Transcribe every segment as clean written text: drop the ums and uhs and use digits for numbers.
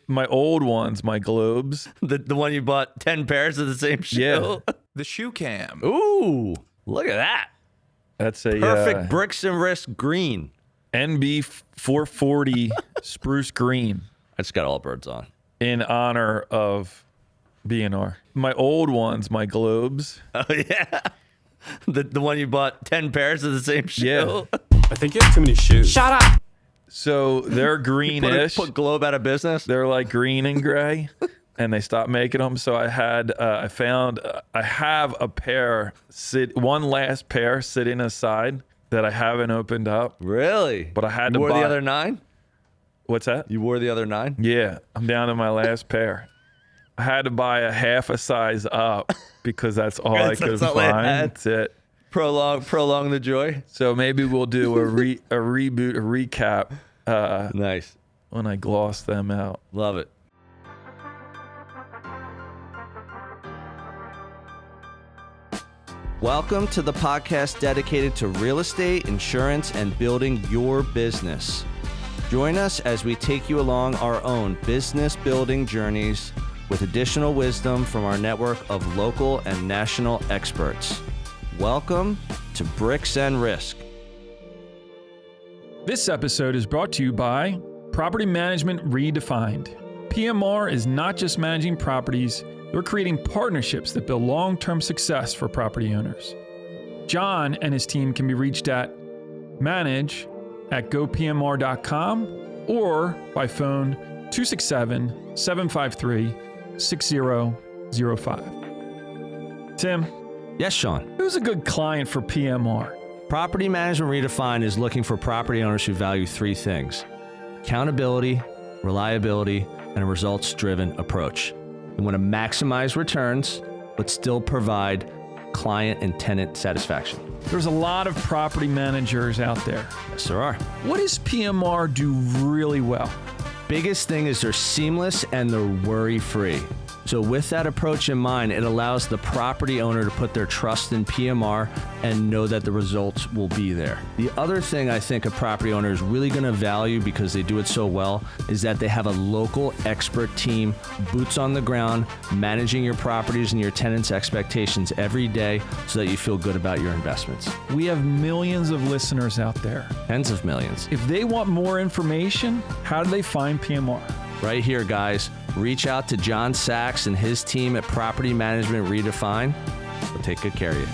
My old ones, my globes. The one you bought 10 pairs of the same shoe? Yeah. The shoe cam. Ooh, look at that. That's a Perfect Bricks and Risk green. NB 440 spruce green I just got all birds on. in honor of BNR. My old ones, my globes. Oh, yeah. The one you bought 10 pairs of the same shoe? Yeah. I think you have too many shoes. Shut up. So they're greenish. Put Globe out of business? They're like green and gray, and they stopped making them. So I have a pair, one last pair sitting aside that I haven't opened up. Really? But I had to wore buy the other 9? What's that? You wore the other 9? Yeah, I'm down to my last pair. I had to buy a half a size up because that's all I could That's all I find. had. That's it. Prolong the joy. So maybe we'll do a reboot, a recap Nice. when I gloss them out. Love it. Welcome to the podcast dedicated to real estate, insurance, and building your business. Join us as we take you along our own business building journeys with additional wisdom from our network of local and national experts. Welcome to Bricks and Risk. This episode is brought to you by Property Management Redefined. PMR is not just managing properties, they're creating partnerships that build long-term success for property owners. John and his team can be reached at manage@gopmr.com or by phone 267-753-6005. Tim, Yes, Sean. who's a good client for PMR? Property Management Redefined is looking for property owners who value 3 things: accountability, reliability, and a results-driven approach. They want to maximize returns, but still provide client and tenant satisfaction. There's a lot of property managers out there. Yes, there are. What does PMR do really well? Biggest thing is they're seamless and they're worry-free. So with that approach in mind, it allows the property owner to put their trust in PMR and know that the results will be there. The other thing I think a property owner is really going to value because they do it so well is that they have a local expert team, boots on the ground, managing your properties and your tenants' expectations every day so that you feel good about your investments. We have millions of listeners out there. Tens of millions. If they want more information, how do they find PMR? Right here, guys. Reach out to John Sachs and his team at Property Management Redefined. We'll take good care of you.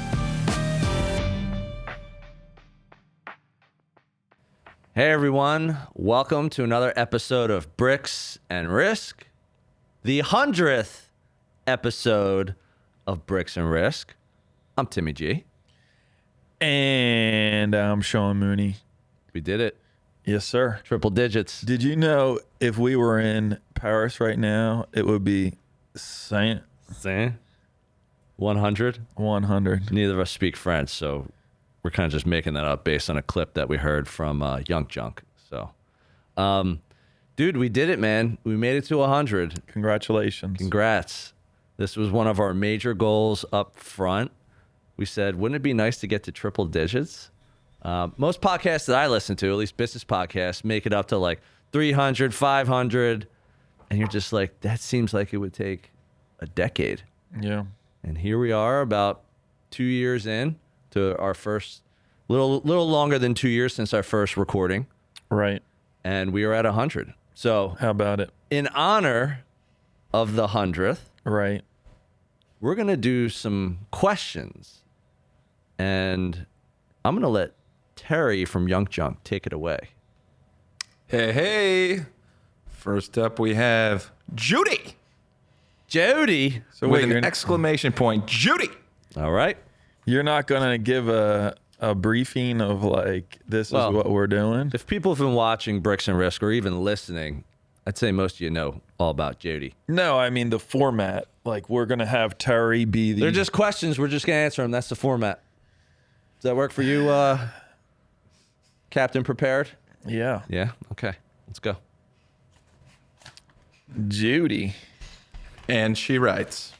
Hey, everyone. Welcome to another episode of Bricks and Risk, the 100th episode of Bricks and Risk. I'm Timmy G. And I'm Sean Mooney. We did it. Yes, sir. Triple digits. Did you know if we were in Paris right now, it would be Saint 100. 100? Neither of us speak French, so we're kind of just making that up based on a clip that we heard from Young Junk. So, dude, we did it, man. We made it to 100. Congratulations. Congrats. This was one of our major goals up front. We said, wouldn't it be nice to get to triple digits? Most podcasts that I listen to, at least business podcasts, make it up to like 300, 500. And you're just like, that seems like it would take a decade. Yeah. And here we are about 2 years in to our first, little longer than 2 years since our first recording. Right. And we are at 100. So How about it? in honor of the 100th, Right. we're going to do some questions. And I'm going to let Terry from Young Junk take it away. Hey. First up, we have Judy. Jody. So with wait, an exclamation point. Judy. All right. You're not going to give a briefing of like, this Well, is what we're doing? If people have been watching Bricks and Risk or even listening, I'd say most of you know all about Jody. No, I mean the format. Like, we're going to have Terry be the... They're just questions. We're just going to answer them. That's the format. Does that work for you, Captain Prepared? Yeah. Yeah? Okay. Let's go. Judy. And she writes,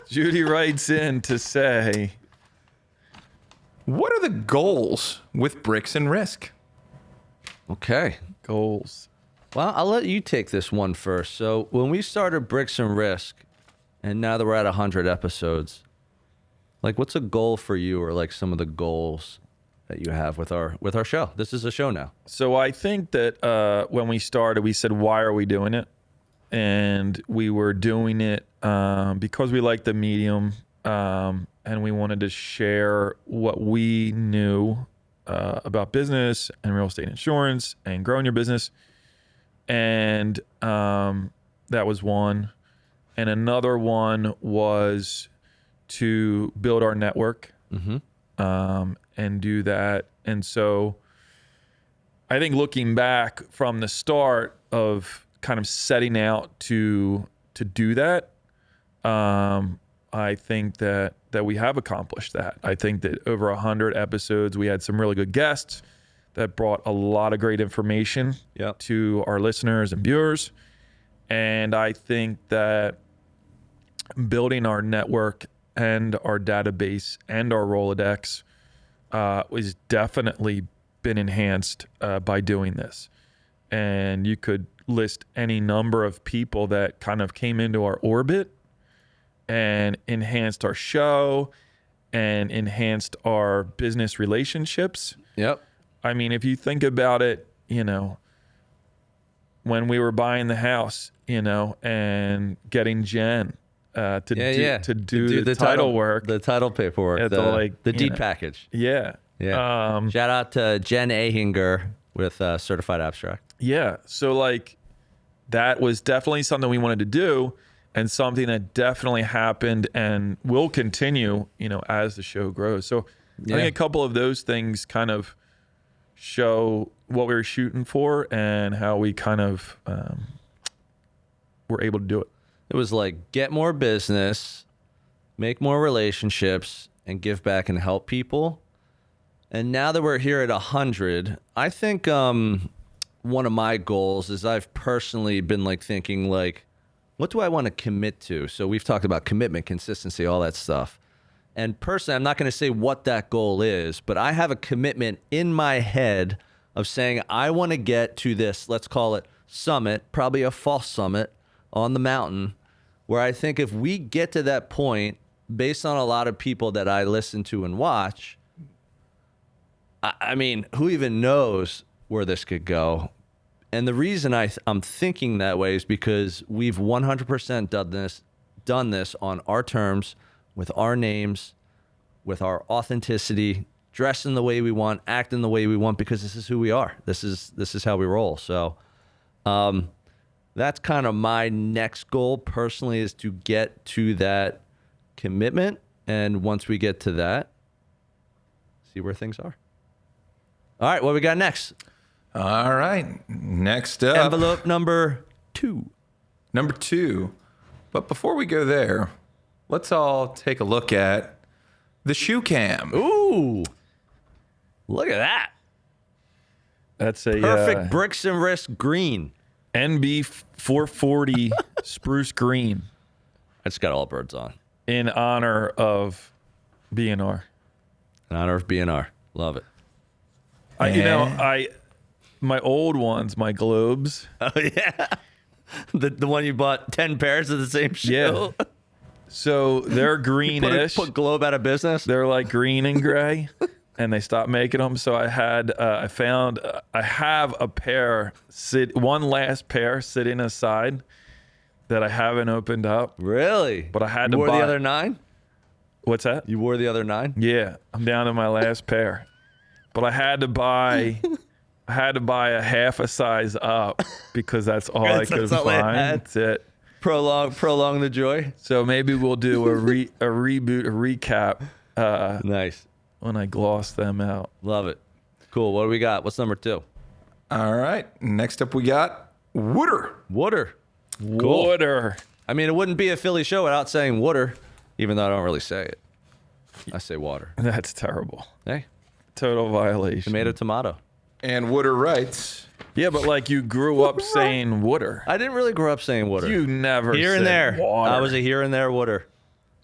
Judy writes in to say... what are the goals with Bricks and Risk? Okay. Goals. Well, I'll let you take this one first. So when we started Bricks and Risk, and now that we're at 100 episodes, like what's a goal for you, or like some of the goals that you have with our show? This is a show now. So I think that when we started, we said, why are we doing it? And we were doing it because we liked the medium, and we wanted to share what we knew about business and real estate insurance and growing your business. And that was one. And another one was to build our network and do that. And so I think looking back from the start of kind of setting out to do that, I think that we have accomplished that. I think that over 100 episodes, we had some really good guests that brought a lot of great information to our listeners and viewers. And I think that building our network and our database and our Rolodex was definitely been enhanced by doing this. And you could list any number of people that kind of came into our orbit and enhanced our show and enhanced our business relationships. Yep. I mean, if you think about it, when we were buying the house, and getting Jen to do the title work, the title paperwork, the deed package. Yeah. Yeah. Shout out to Jen Ahinger with Certified Abstract. Yeah. So like that was definitely something we wanted to do, and something that definitely happened and will continue, as the show grows. So I think a couple of those things kind of show what we were shooting for and how we kind of were able to do it. It was like get more business, make more relationships, and give back and help people. And now that we're here at 100, I think one of my goals is I've personally been like thinking like, what do I want to commit to? So we've talked about commitment, consistency, all that stuff. And personally, I'm not going to say what that goal is, but I have a commitment in my head of saying I want to get to this, let's call it summit, probably a false summit on the mountain, where I think if we get to that point, based on a lot of people that I listen to and watch, I mean, who even knows where this could go? And the reason I'm thinking that way is because we've 100% done this on our terms, with our names, with our authenticity, dressing the way we want, acting the way we want, because this is who we are. This is how we roll. So that's kind of my next goal personally, is to get to that commitment. And once we get to that, see where things are. All right, what we got next? All right. Next up. Envelope number 2. Number 2. But before we go there, let's all take a look at the shoe cam. Ooh. Look at that. That's a Perfect Bricks and Risk green. NB 440 spruce green I just got all birds on. in honor of BNR. In honor of BNR. Love it. My old ones, my globes. Oh, yeah. The one you bought 10 pairs of the same shoe. Yeah. So they're greenish. Put Globe out of business. They're like green and gray, and they stopped making them. So I have a pair, one last pair sitting aside that I haven't opened up. Really? But I had to buy. You buy. wore the other 9? What's that? You wore the other 9? Yeah, I'm down to my last pair. But I had to buy a half a size up because that's all I could find. That's it. Prolong the joy. So maybe we'll do a reboot, a recap. Nice. When I gloss them out. Love it. Cool. What do we got? What's number 2? All right. Next up, we got Wooder. Water. Cool. Water. I mean, it wouldn't be a Philly show without saying water, even though I don't really say it. I say water. That's terrible. Hey. Total violation. Tomato. And Wooder writes. Yeah, but like you grew up saying water. I didn't really grow up saying water. You never here said and there. water. I was a here and there water.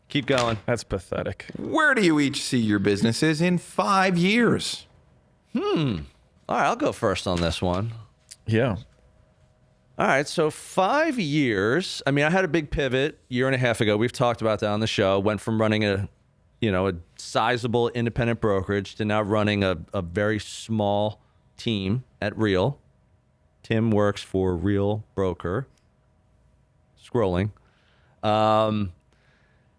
Keep going. That's pathetic. Where do you each see your businesses in 5 years? All right, I'll go first on this one. Yeah. All right, so 5 years. I mean, I had a big pivot year and a half ago. We've talked about that on the show. Went from running a sizable independent brokerage to now running a very small team at Real. Tim works for Real Broker. Scrolling. And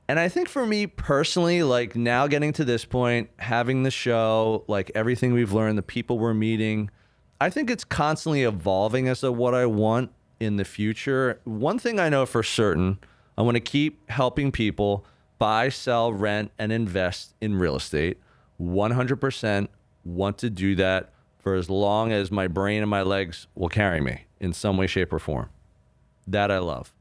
I think for me personally, like now getting to this point, having the show, like everything we've learned, the people we're meeting, I think it's constantly evolving as to what I want in the future. One thing I know for certain, I want to keep helping people buy, sell, rent, and invest in real estate. 100% want to do that for as long as my brain and my legs will carry me in some way, shape, or form. That I love.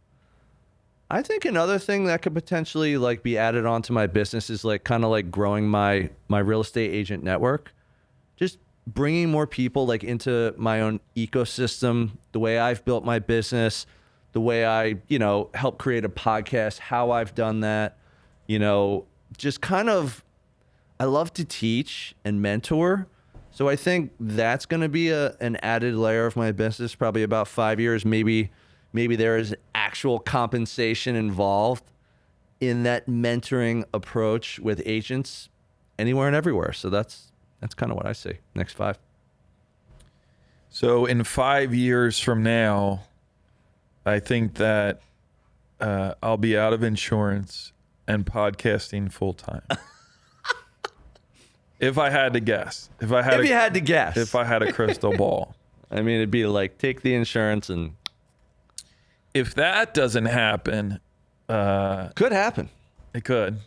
I think another thing that could potentially like be added onto my business is like kind of like growing my real estate agent network. Just bringing more people like into my own ecosystem, the way I've built my business, the way I, help create a podcast, how I've done that, just kind of, I love to teach and mentor. So I think that's going to be an added layer of my business, probably about 5 years. Maybe there is actual compensation involved in that mentoring approach with agents anywhere and everywhere. So that's kind of what I see. Next 5. So in 5 years from now, I think that I'll be out of insurance and podcasting full time. If I had to guess. If you had to guess. If I had a crystal ball. I mean, it'd be like, take the insurance and... If that doesn't happen... could happen. It could.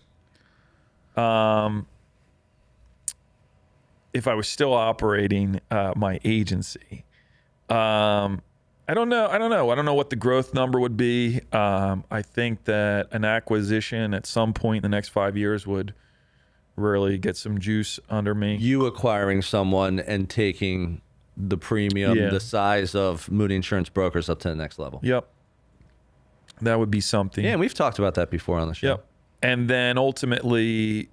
If I was still operating my agency. I don't know. I don't know what the growth number would be. I think that an acquisition at some point in the next 5 years would really get some juice under me. You acquiring someone and taking the premium, the size of Moody Insurance Brokers up to the next level. Yep. That would be something. Yeah, and we've talked about that before on the show. Yep. And then ultimately,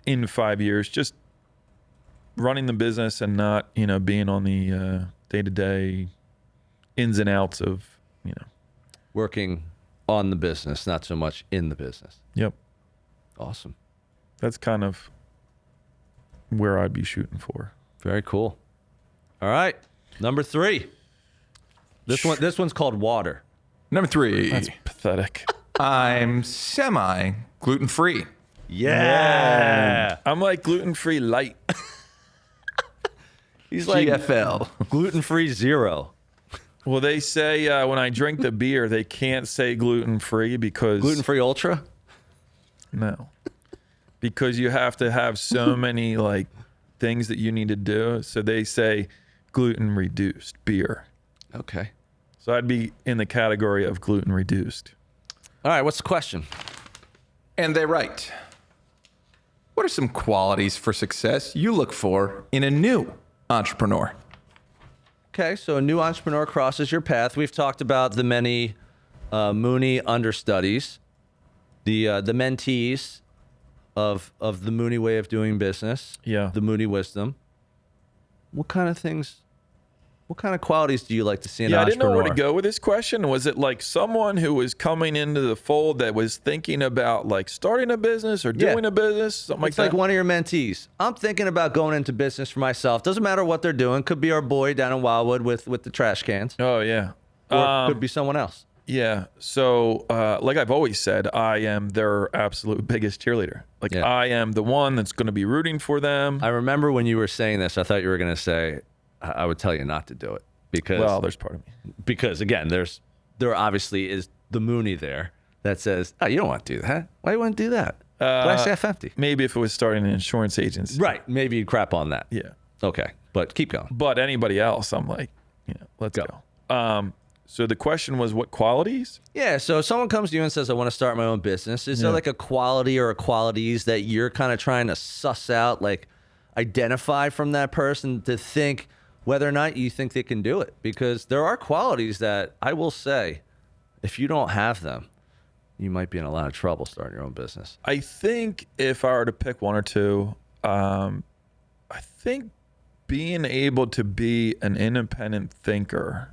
in 5 years, just running the business and not, being on the day-to-day ins and outs of, working on the business, not so much in the business. Yep. Awesome. That's kind of where I'd be shooting for. Very cool. All right. Number 3. This one's called water. Number 3. That's pathetic. I'm semi-gluten-free. Yeah. I'm like gluten-free light. He's like GFL. gluten-free 0. Well, they say when I drink the beer, they can't say gluten-free because... Gluten-free ultra? No. Because you have to have so many like things that you need to do. So they say gluten-reduced beer. Okay. So I'd be in the category of gluten-reduced. All right, what's the question? And they write, what are some qualities for success you look for in a new entrepreneur? Okay, so a new entrepreneur crosses your path. We've talked about the many Mooney understudies, the mentees of the Mooney way of doing business. Yeah. The Mooney wisdom. What kind of qualities do you like to see in an I didn't know entrepreneur? where to go with this question. Was it like someone who was coming into the fold that was thinking about like starting a business or doing a business, something It's like like that? one of your mentees. I'm thinking about going into business for myself. Doesn't matter what they're doing. Could be our boy down in Wildwood with the trash cans. Oh, yeah. Or could be someone else. Yeah. So, like I've always said, I am their absolute biggest cheerleader. Like, Yeah. I am the one that's going to be rooting for them. I remember when you were saying this, I thought you were going to say, I would tell you not to do it. Well, there's part of me. Because again, there obviously is the Mooney there that says, oh, you don't want to do that. Why do you want to do that? Glass half empty. Maybe if it was starting an insurance agency. Right. Maybe you'd crap on that. Yeah. Okay. But keep going. But anybody else, I'm like, let's go. So the question was what qualities? Yeah. So if someone comes to you and says, I want to start my own business, is there like a quality or a qualities that you're kind of trying to suss out, like identify from that person to think whether or not you think they can do it? Because there are qualities that I will say, if you don't have them, you might be in a lot of trouble starting your own business. I think if I were to pick one or two, I think being able to be an independent thinker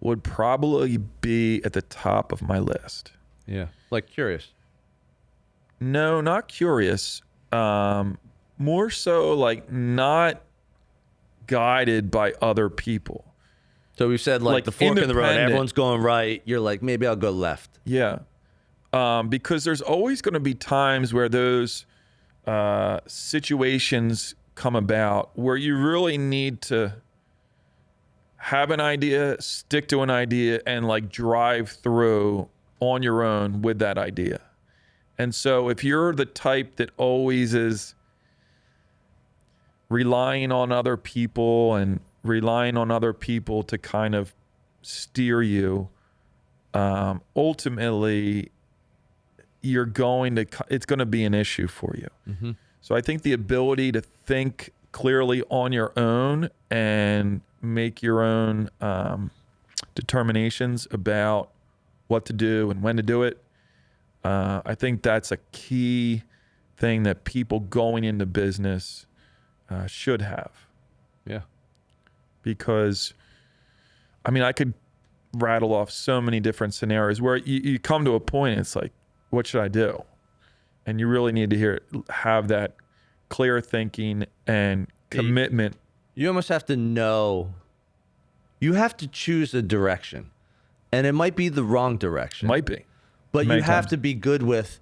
would probably be at the top of my list. Yeah. Like curious. No, not curious. More so like not guided by other people. So we've said like the fork in the road, independent. everyone's going right. You're like, maybe I'll go left. Yeah. Because there's always going to be times where those situations come about where you really need to have an idea, stick to an idea, and like drive through on your own with that idea. And so if you're the type that always is relying on other people and relying on other people to kind of steer you, ultimately it's going to be an issue for you. Mm-hmm. So I think the ability to think clearly on your own and make your own determinations about what to do and when to do it, I think that's a key thing that people going into business should have. Yeah. Because, I mean, I could rattle off so many different scenarios where you come to a point and it's like, what should I do? And you really need to have that clear thinking and commitment. You almost have to know. You have to choose a direction. And it might be the wrong direction. Might be. But Many you have times. to be good with,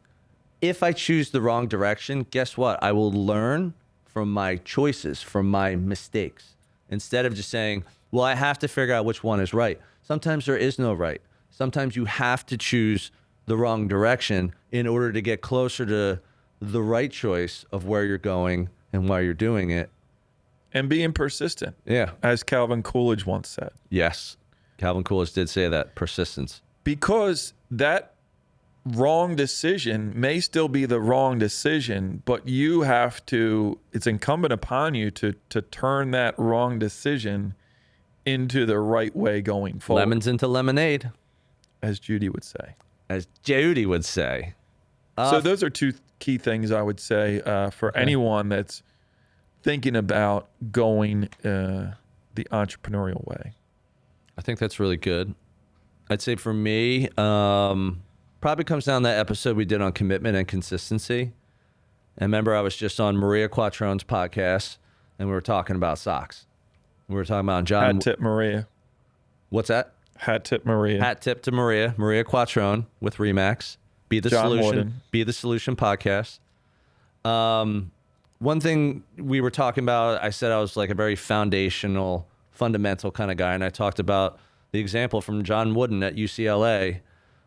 if I choose the wrong direction, guess what? I will learn from my choices, from my mistakes. Instead of just saying, well, I have to figure out which one is right. Sometimes there is no right. Sometimes you have to choose the wrong direction in order to get closer to the right choice of where you're going and why you're doing it. And being persistent. Yeah. As Calvin Coolidge once said. Yes. Calvin Coolidge did say that, persistence. Because that wrong decision may still be the wrong decision, but it's incumbent upon you to turn that wrong decision into the right way going forward. Lemons into lemonade, as Judy would say. as Judy would say. So those are two key things I would say for anyone that's thinking about going the entrepreneurial way. I think that's really good. I'd say for me, probably comes down to that episode we did on commitment and consistency. And remember, I was just on Maria Quattrone's podcast, and we were talking about socks. We were talking about John. Hat tip Maria. What's that? Hat tip Maria. Hat tip to Maria Quattrone with Remax. Be the John Solution. Warden. Be the Solution podcast. One thing we were talking about, I said I was like a very foundational, fundamental kind of guy, and I talked about the example from John Wooden at UCLA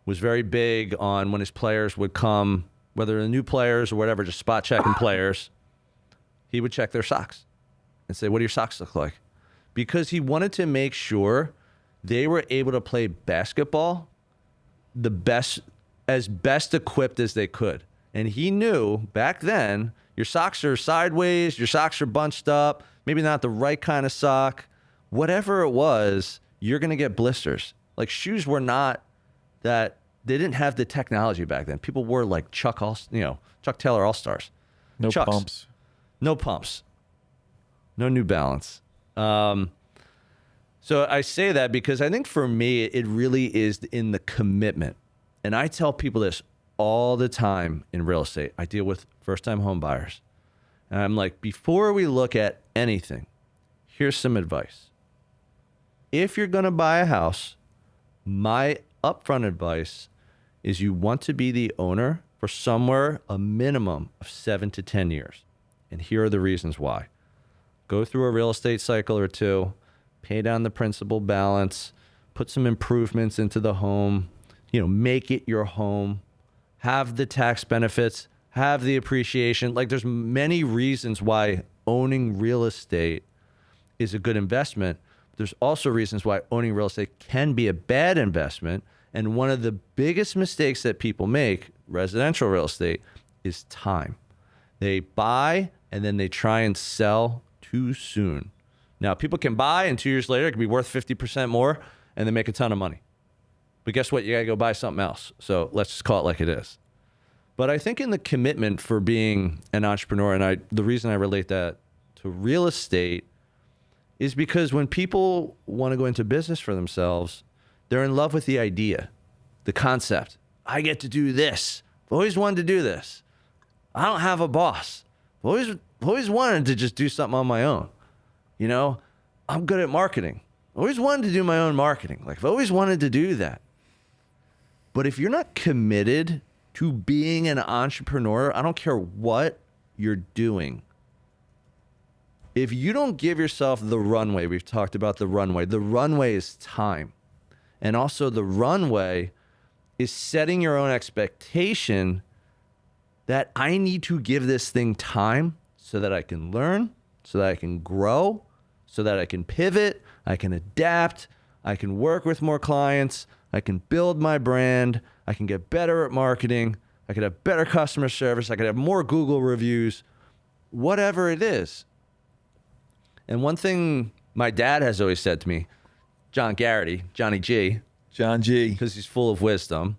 was very big on when his players would come, whether they're new players or whatever, just spot checking players, he would check their socks and say, what do your socks look like? Because he wanted to make sure they were able to play basketball as best equipped as they could. And he knew back then, your socks are sideways, your socks are bunched up, maybe not the right kind of sock, whatever it was, you're going to get blisters. Like shoes were not that, they didn't have the technology back then. People wore like Chuck Taylor All-Stars. No Chucks. pumps. No pumps. No New Balance. So I say that because I think for me, it really is in the commitment. And I tell people this all the time in real estate. I deal with first-time home buyers. And I'm like, before we look at anything, here's some advice. If you're going to buy a house, my upfront advice is you want to be the owner for somewhere a minimum of 7 to 10 years. And here are the reasons why. Go through a real estate cycle or two, pay down the principal balance, put some improvements into the home, make it your home, have the tax benefits, have the appreciation. Like there's many reasons why owning real estate is a good investment. There's also reasons why owning real estate can be a bad investment. And one of the biggest mistakes that people make, residential real estate, is time. They buy and then they try and sell too soon. Now, people can buy and 2 years later it can be worth 50% more and they make a ton of money. But guess what? You got to go buy something else. So let's just call it like it is. But I think in the commitment for being an entrepreneur, and the reason I relate that to real estate is because when people want to go into business for themselves, They're in love with the idea, the concept. I get to do this. I've always wanted to do this. I don't have a boss. I've always wanted to just do something on my own. You know, I'm good at marketing. I always wanted to do my own marketing. Like, I've always wanted to do that. But if you're not committed to being an entrepreneur, I don't care what you're doing. If you don't give yourself the runway, we've talked about the runway is time. And also the runway is setting your own expectation that I need to give this thing time so that I can learn, so that I can grow, so that I can pivot, I can adapt, I can work with more clients, I can build my brand, I can get better at marketing, I can have better customer service, I can have more Google reviews, whatever it is. And one thing my dad has always said to me, John Garrity, Johnny G, John G, because he's full of wisdom,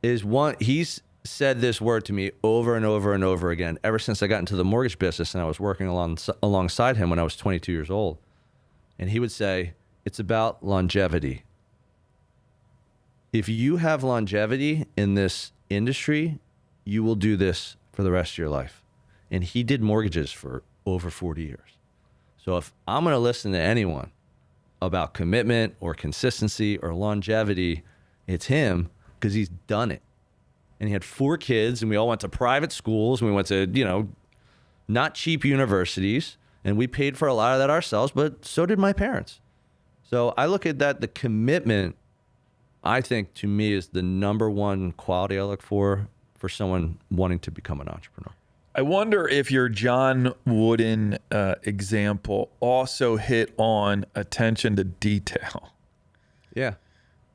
he's said this word to me over and over and over again ever since I got into the mortgage business and I was working alongside him when I was 22 years old. And he would say, it's about longevity. If you have longevity in this industry, you will do this for the rest of your life. And he did mortgages for over 40 years. So if I'm going to listen to anyone about commitment or consistency or longevity, it's him, because he's done it. And he had 4 kids, and we all went to private schools, and we went to, not cheap universities, and we paid for a lot of that ourselves, but so did my parents. So I look at that, the commitment, I think, to me, is the number one quality I look for someone wanting to become an entrepreneur. I wonder if your John Wooden example also hit on attention to detail. Yeah.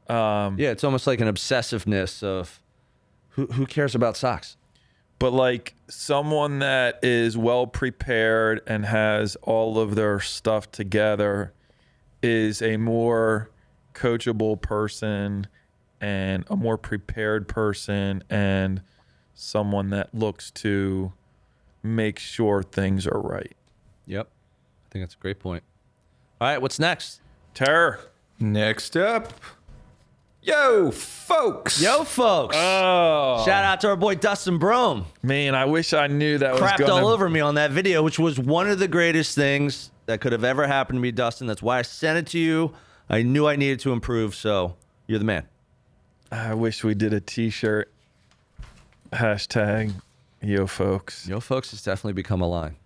It's almost like an obsessiveness of who cares about socks? But like someone that is well prepared and has all of their stuff together is a more coachable person and a more prepared person and someone that looks to make sure things are right. Yep. I think that's a great point. All right, what's next? Terror. Next up, Yo, folks. Oh. Shout out to our boy Dustin Brome. Man, I wish I knew that Crapped was all over me on that video, which was one of the greatest things that could have ever happened to me, Dustin. That's why I sent it to you. I knew I needed to improve, so you're the man. I wish we did a t-shirt. Hashtag Yo Folks. Yo Folks has definitely become a line.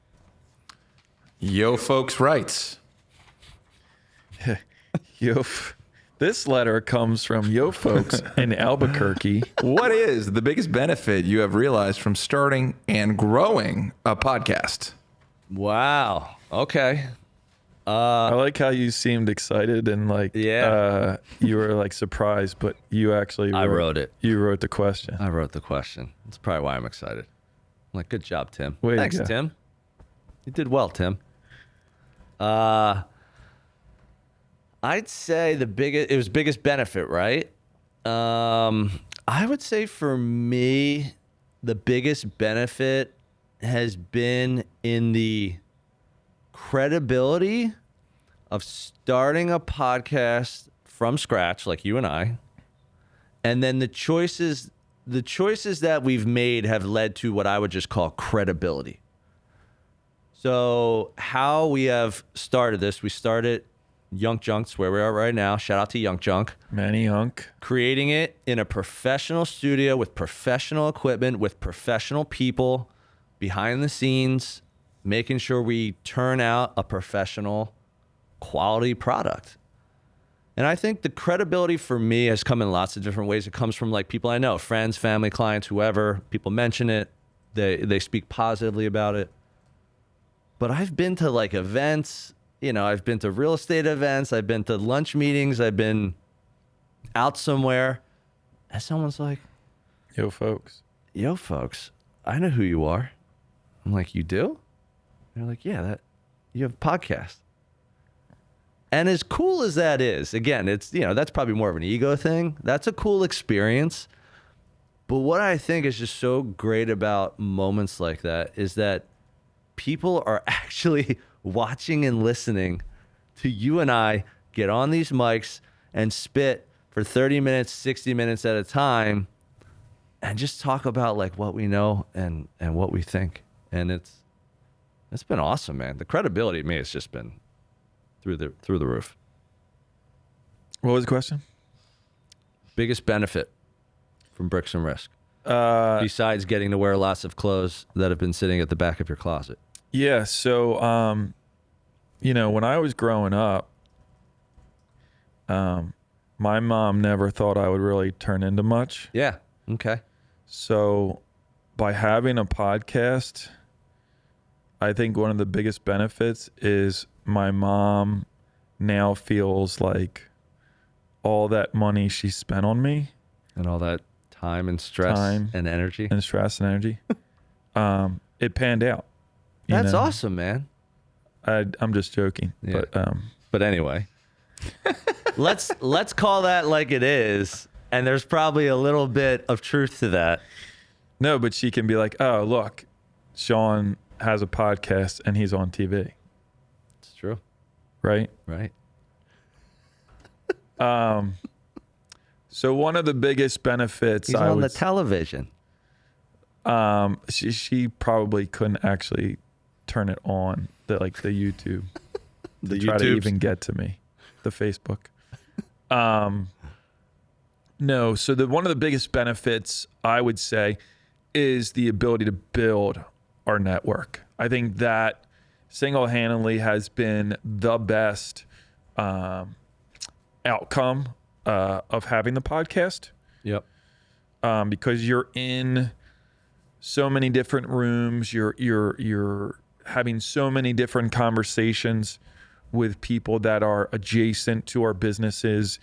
Yo, folks writes. This letter comes from Yo Folks in Albuquerque. What is the biggest benefit you have realized from starting and growing a podcast? Wow. Okay. I like how you seemed excited and like, you were like surprised, but you actually I wrote it. You wrote the question. I wrote the question. That's probably why I'm excited. I'm like, good job, Tim. Thanks, Tim. You did well, Tim. I'd say it was biggest benefit, right? I would say for me, the biggest benefit has been in the credibility of starting a podcast from scratch, like you and I, and then the choices that we've made have led to what I would just call credibility. So how we have started this, we started Yunk Junk's where we are right now. Shout out to Yunk Junk. Manny Hunk. Creating it in a professional studio with professional equipment, with professional people behind the scenes, making sure we turn out a professional quality product. And I think the credibility for me has come in lots of different ways. It comes from like people I know, friends, family, clients, whoever. People mention it. They speak positively about it. But I've been to like events, I've been to real estate events. I've been to lunch meetings. I've been out somewhere. And someone's like, Yo Folks, I know who you are. I'm like, you do? And they're like, yeah, you have a podcast. And as cool as that is, again, it's, that's probably more of an ego thing. That's a cool experience. But what I think is just so great about moments like that is that people are actually watching and listening to you and I get on these mics and spit for 30 minutes, 60 minutes at a time and just talk about like what we know and what we think. And it's been awesome, man. The credibility of me has just been through the roof. What was the question? Biggest benefit from Bricks and Risk? Besides getting to wear lots of clothes that have been sitting at the back of your closet. Yeah. So, you know, when I was growing up, my mom never thought I would really turn into much. Yeah. Okay. So by having a podcast, I think one of the biggest benefits is my mom now feels like all that money she spent on me And all that time and stress and energy. It panned out. you That's know? awesome, man. I'm just joking. Yeah. But anyway, let's call that like it is. And there's probably a little bit of truth to that. no, but she can be like, oh, look, Sean has a podcast and he's on TV. It's true. Right? Right. So one of the biggest benefits He's on the television. She probably couldn't actually turn it on, the YouTube. The try to YouTubes. even get to me, the Facebook. No, so one of the biggest benefits I would say is the ability to build our network. I think that single-handedly has been the best outcome of having the podcast, Yep. because you're in so many different rooms. You're having so many different conversations with people that are adjacent to our businesses,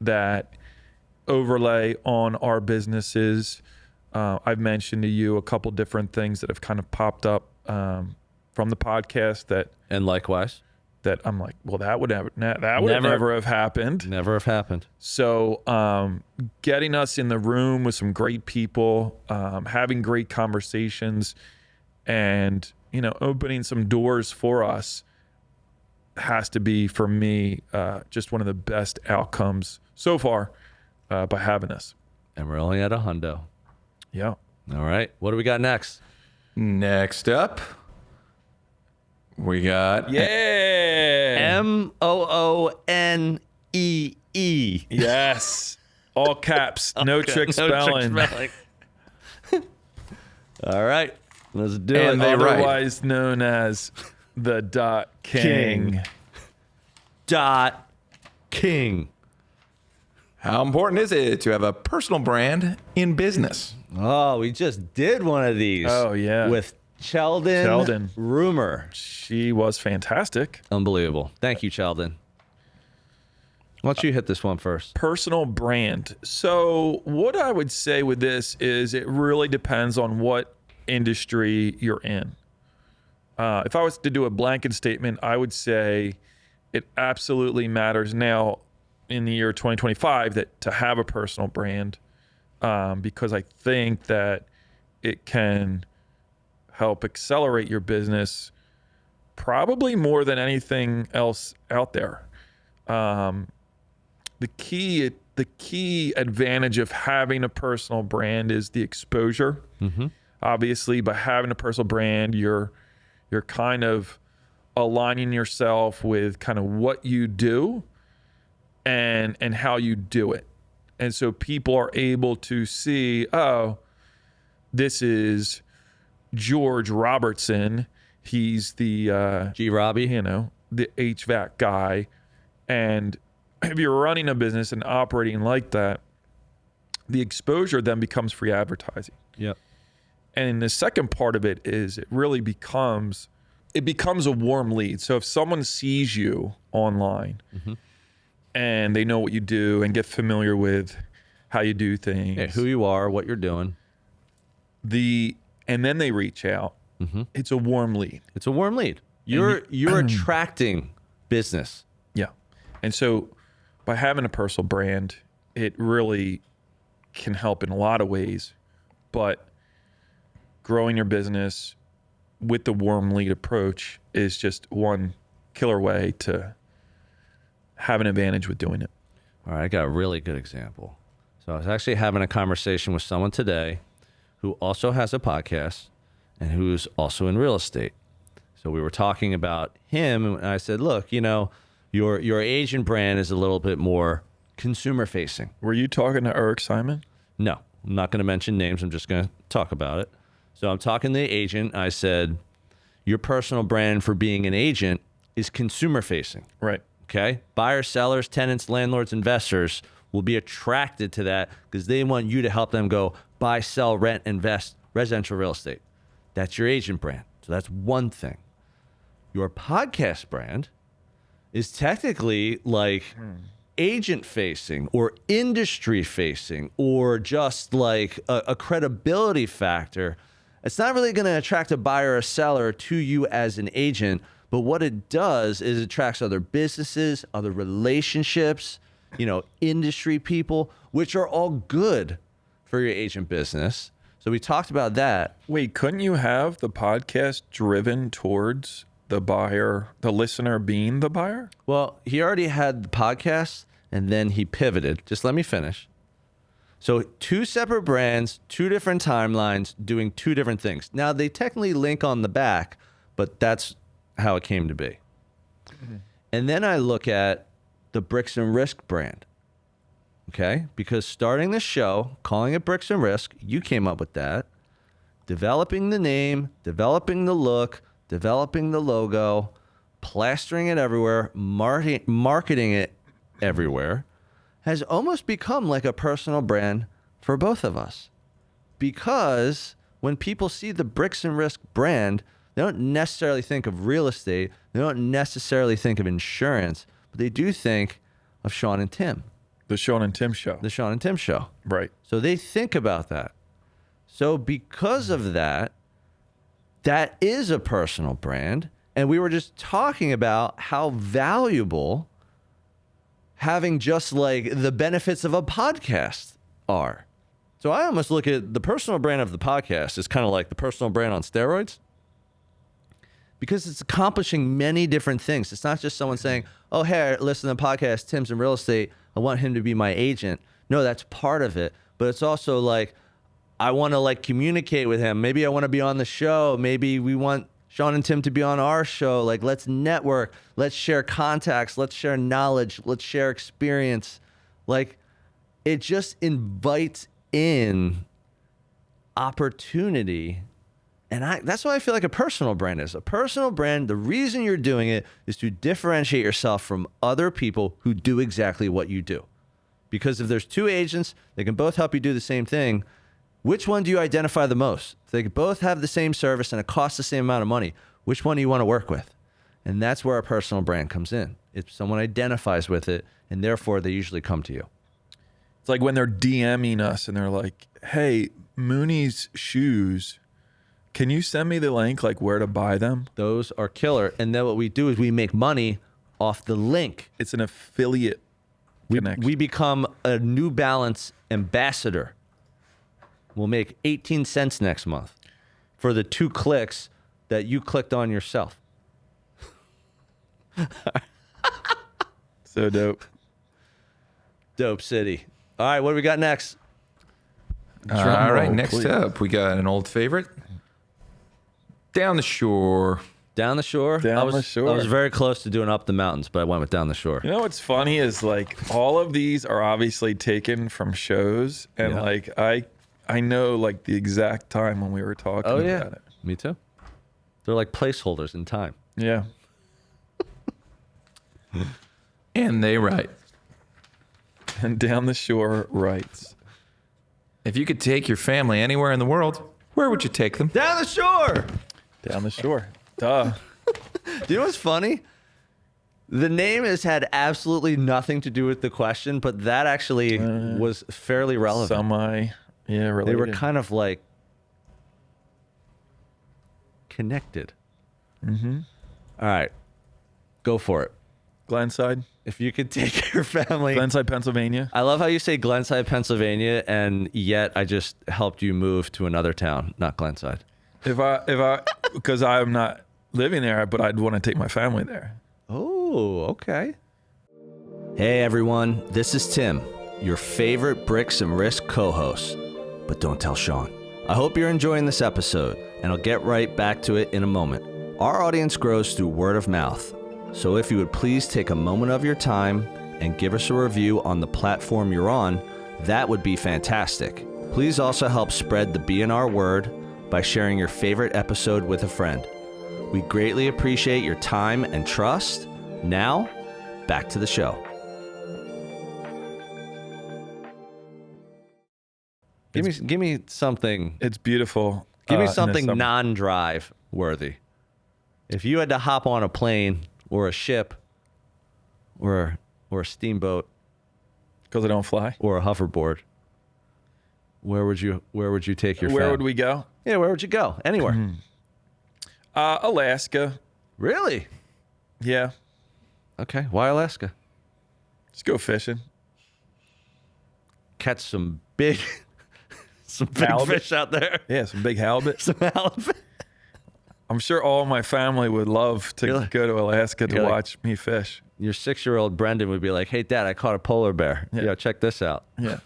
that overlay on our businesses. I've mentioned to you a couple different things that have kind of popped up from the podcast And likewise. that I'm like, well, that would never have happened. Never have happened. So getting us in the room with some great people, having great conversations, and opening some doors for us has to be, for me, just one of the best outcomes so far by having us. And we're only at a hundo. Yeah. All right. What do we got next? Next up, we got Yeah. Moonee. Yes. All caps. No trick spelling. All right. Let's do And it. they write. Otherwise known as the Dot King. King. How important is it to have a personal brand in business? Oh, we just did one of these. Oh, yeah. With Sheldon Rumor. She was fantastic. Unbelievable. Thank you, Sheldon. Why don't you hit this one first? Personal brand. So what I would say with this is it really depends on what industry you're in. If I was to do a blanket statement, I would say it absolutely matters now in the year 2025 that to have a personal brand, because I think that it can help accelerate your business probably more than anything else out there. The key advantage of having a personal brand is the exposure. Mm-hmm. Obviously, by having a personal brand, you're kind of aligning yourself with kind of what you do and how you do it. And so people are able to see, oh, this is George Robertson. He's the G. Robbie. the HVAC guy. And if you're running a business and operating like that, the exposure then becomes free advertising. Yep. And the second part of it is it becomes a warm lead. So if someone sees you online and they know what you do and get familiar with how you do things, Yeah, who you are, what you're doing. and then they reach out, it's a warm lead. It's a warm lead. You're attracting business. Yeah. And so by having a personal brand, it really can help in a lot of ways, but growing your business with the warm lead approach is just one killer way to have an advantage with doing it. All right, I got a really good example. So I was actually having a conversation with someone today who also has a podcast and who's also in real estate. So we were talking about him, and I said, look, you know, your agent brand is a little bit more consumer facing. Were you talking to Eric Simon? No, I'm not going to mention names. I'm just going to talk about it. So I'm talking to the agent. I said, your personal brand for being an agent is consumer facing. Right. Okay. Buyers, sellers, tenants, landlords, investors will be attracted to that because they want you to help them go buy, sell, rent, invest residential real estate. That's your agent brand. So that's one thing. Your podcast brand is technically like agent facing or industry facing or just like a credibility factor. It's not really going to attract a buyer or a seller to you as an agent, but what it does is it attracts other businesses, other relationships, you know, industry people, which are all good for your agent business. So we talked about that. Wait, couldn't you have the podcast driven towards the buyer, the listener being the buyer? Well, he already had the podcast and then he pivoted. Just let me finish. So 2 separate brands, 2 different timelines, doing 2 different things. Now they technically link on the back, but that's how it came to be. Mm-hmm. And then I look at the Bricks and Risk brand. Okay? Because starting the show, calling it Bricks and Risk, you came up with that. Developing the name, developing the look, developing the logo, plastering it everywhere, marketing it everywhere, has almost become like a personal brand for both of us. Because when people see the Bricks and Risk brand, they don't necessarily think of real estate. They don't necessarily think of insurance, but they do think of Sean and Tim. The Sean and Tim show. The Sean and Tim show. Right. So they think about that. So because of that, that is a personal brand. And we were just talking about how valuable having just like the benefits of a podcast are. So I almost look at the personal brand of the podcast as kind of like the personal brand on steroids, because it's accomplishing many different things. It's not just someone saying, oh, hey, listen to the podcast, Tim's in real estate. I want him to be my agent. No, that's part of it. But it's also like, I want to like communicate with him. Maybe I want to be on the show. Maybe we want Sean and Tim to be on our show. Like, let's network. Let's share contacts. Let's share knowledge. Let's share experience. Like, it just invites in opportunity. And that's why I feel like a personal brand is. A personal brand, the reason you're doing it is to differentiate yourself from other people who do exactly what you do. Because if there's 2 agents, they can both help you do the same thing. Which one do you identify the most? If they both have the same service and it costs the same amount of money, which one do you want to work with? And that's where a personal brand comes in. If someone identifies with it, and therefore they usually come to you. It's like when they're DMing us and they're like, hey, Mooney's shoes, can you send me the link, like where to buy them? Those are killer. And then what we do is we make money off the link. It's an affiliate connection. We become a New Balance ambassador. We'll make 18 cents next month for the 2 clicks that you clicked on yourself. So dope. Dope city. All right, what do we got next? All right, roll, next please. up, we got an old favorite. Down the Shore. Down the Shore? Down the Shore. I was very close to doing Up the Mountains, but I went with Down the Shore. You know what's funny is like all of these are obviously taken from shows, and Yeah. like I know like the exact time when we were talking about it. Me too. They're like placeholders in time. Yeah. And they write, And Down the Shore writes, if you could take your family anywhere in the world, where would you take them? Down the Shore! Down the Shore. Duh. Do you know what's funny? The name has had absolutely nothing to do with the question, but that actually was fairly relevant. Related. They were kind of like connected. Mm-hmm. All right. Go for it. Glenside. If you could take your family. Glenside, Pennsylvania. I love how you say Glenside, Pennsylvania, and yet I just helped you move to another town, not Glenside. If I, because I'm not living there, but I'd want to take my family there. Oh, okay. Hey everyone, this is Tim, your favorite Bricks and Risk co-host. But don't tell Sean. I hope you're enjoying this episode, and I'll get right back to it in a moment. Our audience grows through word of mouth, so if you would please take a moment of your time and give us a review on the platform you're on, that would be fantastic. Please also help spread the B&R word by sharing your favorite episode with a friend. We greatly appreciate your time and trust. Now, back to the show. Give me something. It's beautiful. Give me in the something summer. non-drive worthy. If you had to hop on a plane or a ship or a steamboat Because I don't fly. or a hoverboard, where would you take your Where fam? would we go? Yeah, where would you go? Anywhere. Alaska. Really? Yeah. Okay. Why Alaska? Let's go fishing. Catch some big Halibut? fish out there. Yeah, some big halibut. Some halibut. I'm sure all my family would love to You're like- go to Alaska to you're like- watch me fish. Your 6-year-old Brendan would be like, "Hey, Dad, I caught a polar bear. Yeah. Yeah, check this out." Yeah.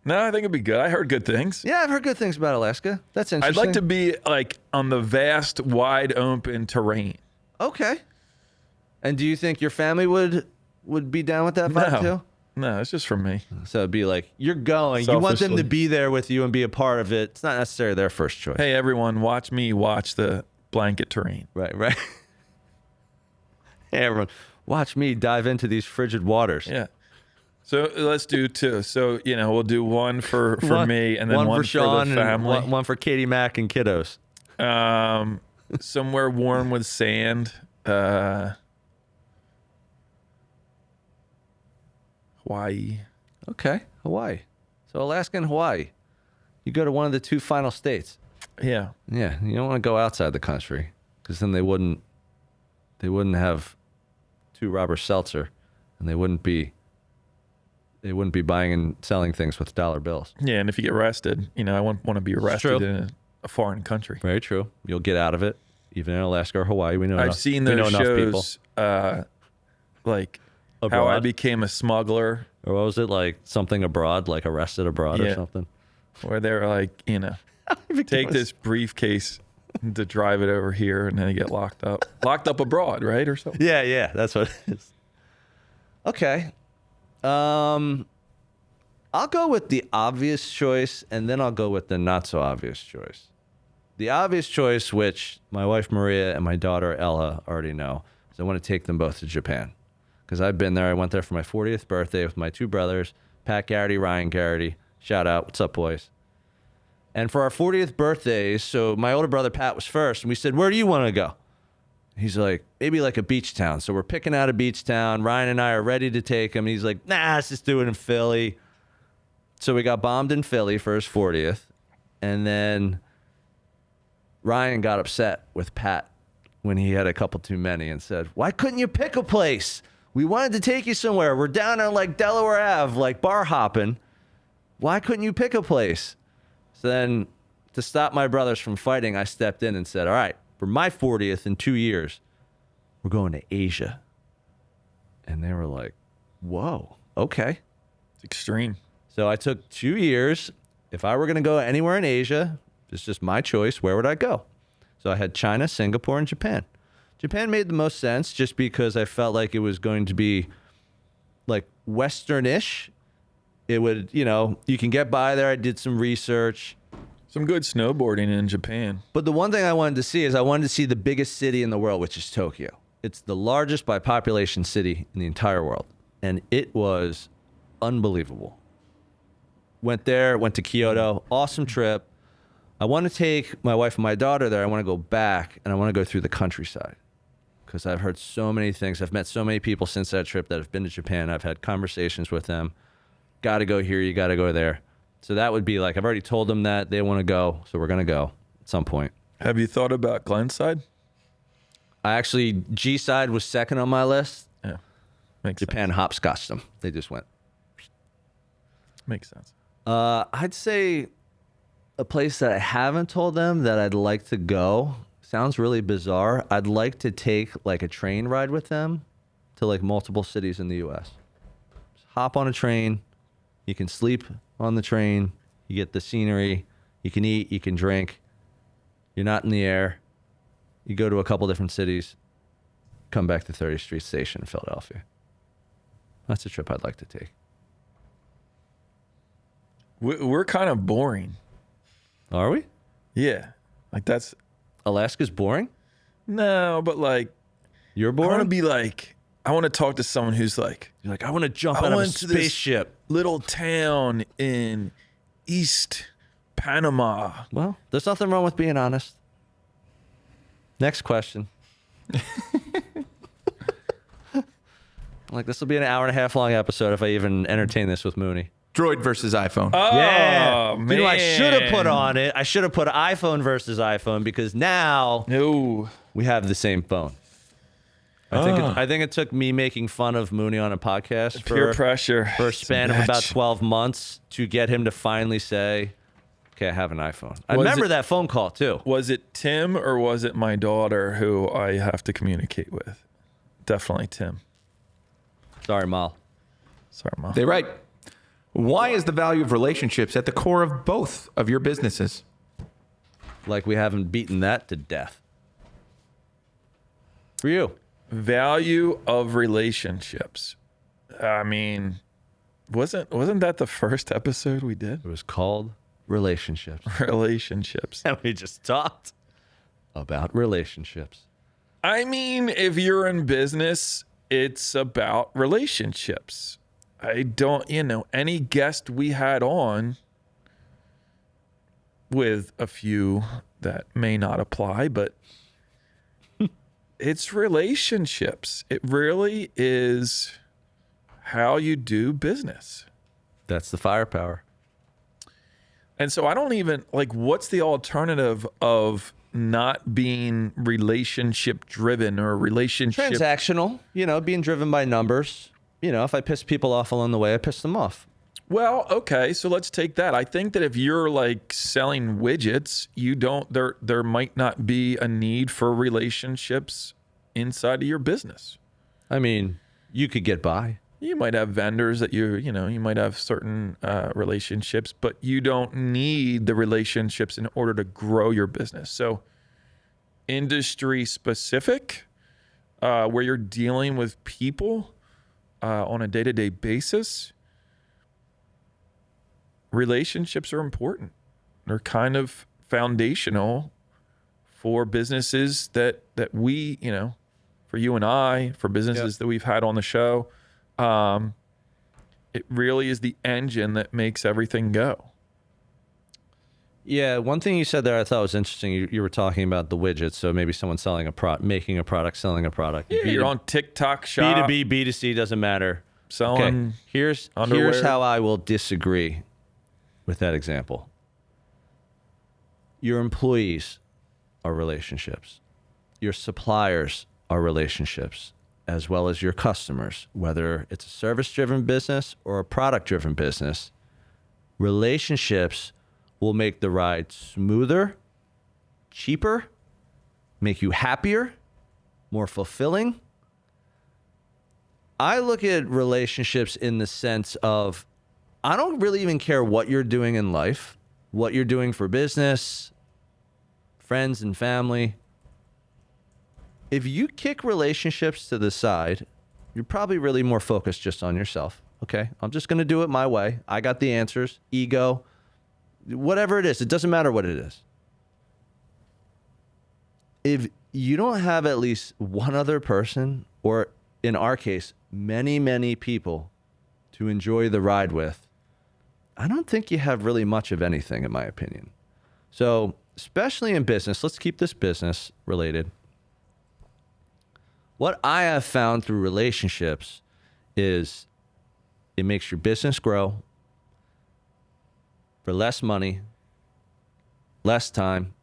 No, I think it'd be good. I heard good things. Yeah, I've heard good things about Alaska. That's I'd interesting. like to be like on the vast, wide open terrain. Okay. And do you think your family would be down with that vibe too? No, it's just for me. So it'd be like, you're going. You want them to Selfishly. be there with you and be a part of it. It's not necessarily their first choice. Hey, everyone, watch me watch the blanket terrain. Right. Hey, everyone, watch me dive into these frigid waters. Yeah. So let's do two. So, we'll do one for me and then one for Sean for the family. and one for Katie Mack and kiddos. Somewhere warm with sand. Hawaii. Okay, Hawaii. So Alaska and Hawaii. You go to one of the two final states. Yeah. Yeah, you don't want to go outside the country because then they wouldn't have two Robert Seltzer, and they wouldn't be buying and selling things with dollar bills. Yeah, and if you get arrested, I wouldn't want to be arrested true. in a foreign country. Very true. You'll get out of it, even in Alaska or Hawaii. We know. I've enough, seen we know those enough people. shows, like how I Abroad? became a smuggler, Or what was it, like something abroad, like arrested abroad or Yeah. something? where they're like, take this briefcase to drive it over here, and then you get locked up abroad, right, or something. Yeah, that's what it is. Okay. I'll go with the obvious choice, and then I'll go with the not so obvious choice. The obvious choice, which my wife Maria and my daughter Ella already know, is I want to take them both to Japan. Because I've been there. I went there for my 40th birthday with my two brothers, Pat Garrity, Ryan Garrity. Shout out. What's up, boys? And for our 40th birthdays, so my older brother Pat was first, and we said, where do you want to go? He's like, maybe like a beach town. So we're picking out a beach town. Ryan and I are ready to take him. He's like, nah, let's just do it in Philly. So we got bombed in Philly for his 40th. And then Ryan got upset with Pat when he had a couple too many and said, why couldn't you pick a place? We wanted to take you somewhere. We're down on like Delaware Ave, like bar hopping. Why couldn't you pick a place? So then to stop my brothers from fighting, I stepped in and said, all right, for my 40th in 2 years, we're going to Asia. And they were like, whoa, okay. It's extreme. So I took 2 years. If I were going to go anywhere in Asia, it's just my choice. Where would I go? So I had China, Singapore, and Japan. Japan made the most sense just because I felt like it was going to be like Western-ish. It would, you can get by there. I did some research. Some good snowboarding in Japan. But the one thing I wanted to see is I wanted to see the biggest city in the world, which is Tokyo. It's the largest by population city in the entire world. And it was unbelievable. Went there, went to Kyoto. Awesome trip. I want to take my wife and my daughter there. I want to go back, and I want to go through the countryside because I've heard so many things. I've met so many people since that trip that have been to Japan. I've had conversations with them. Got to go here. You got to go there. So that would be like, I've already told them that they want to go, so we're going to go at some point. Have you thought about Glenside? G side was second on my list. Yeah. Makes Japan hopscotched them. They just went. Makes sense. I'd say a place that I haven't told them that I'd like to go. Sounds really bizarre. I'd like to take like a train ride with them to like multiple cities in the U.S. Just hop on a train. You can sleep on the train. You get the scenery. You can eat. You can drink. You're not in the air. You go to a couple different cities. Come back to 30th Street Station in Philadelphia. That's a trip I'd like to take. We're kind of boring. Are we? Yeah. Like that's... Alaska's boring? No, but like... You're I boring? want to be like... I want to talk to someone who's like... You're like, I want to jump out of a went to this spaceship. little town in East Panama. Well, there's nothing wrong with being honest. Next question. Like, this will be an hour and a half long episode if I even entertain this with Mooney. Droid versus iPhone. Oh, man. You know, I should have put on it. I should have put iPhone versus iPhone because now No. we have the same phone. I think it took me making fun of Mooney on a podcast Peer pressure. for a span of It's about match. 12 months to get him to finally say, okay, I have an iPhone. I Was remember it- that phone call too. Was it Tim or was it my daughter who I have to communicate with? Definitely Tim. Sorry, Mal. Sorry, Mom. They right. Why is the value of relationships at the core of both of your businesses? Like we haven't beaten that to death. For you. Value of relationships. I mean, wasn't that the first episode we did? It was called Relationships. Relationships. And we just talked about relationships. I mean, if you're in business, it's about relationships. I don't, any guest we had on, with a few that may not apply, but it's relationships. It really is how you do business. That's the firepower. And so I don't even, what's the alternative of not being relationship driven or relationship? Transactional, being driven by numbers. If I piss people off along the way, I piss them off. Well, okay, so let's take that. I think that if you're selling widgets, there might not be a need for relationships inside of your business. I mean, you could get by. You might have vendors that you might have certain relationships, but you don't need the relationships in order to grow your business. So industry specific, where you're dealing with people on a day-to-day basis, relationships are important. They're kind of foundational for businesses that we, for you and I, for businesses that we've had on the show. It really is the engine that makes everything go. Yeah, one thing you said there I thought was interesting. You were talking about the widgets, so maybe someone selling making a product, selling a product. Yeah, you're on TikTok Shop. B2B, B2C, doesn't matter. Selling Okay, here's underwear. how I will disagree with that example. Your employees are relationships. Your suppliers are relationships, as well as your customers, whether it's a service-driven business or a product-driven business. Relationships will make the ride smoother, cheaper, make you happier, more fulfilling. I look at relationships in the sense of I don't really even care what you're doing in life, what you're doing for business, friends and family. If you kick relationships to the side, you're probably really more focused just on yourself. Okay, I'm just going to do it my way. I got the answers, ego, whatever it is. It doesn't matter what it is. If you don't have at least one other person, or in our case, many, many people to enjoy the ride with, I don't think you have really much of anything, in my opinion. So, especially in business, let's keep this business related. What I have found through relationships is it makes your business grow for less money, less time,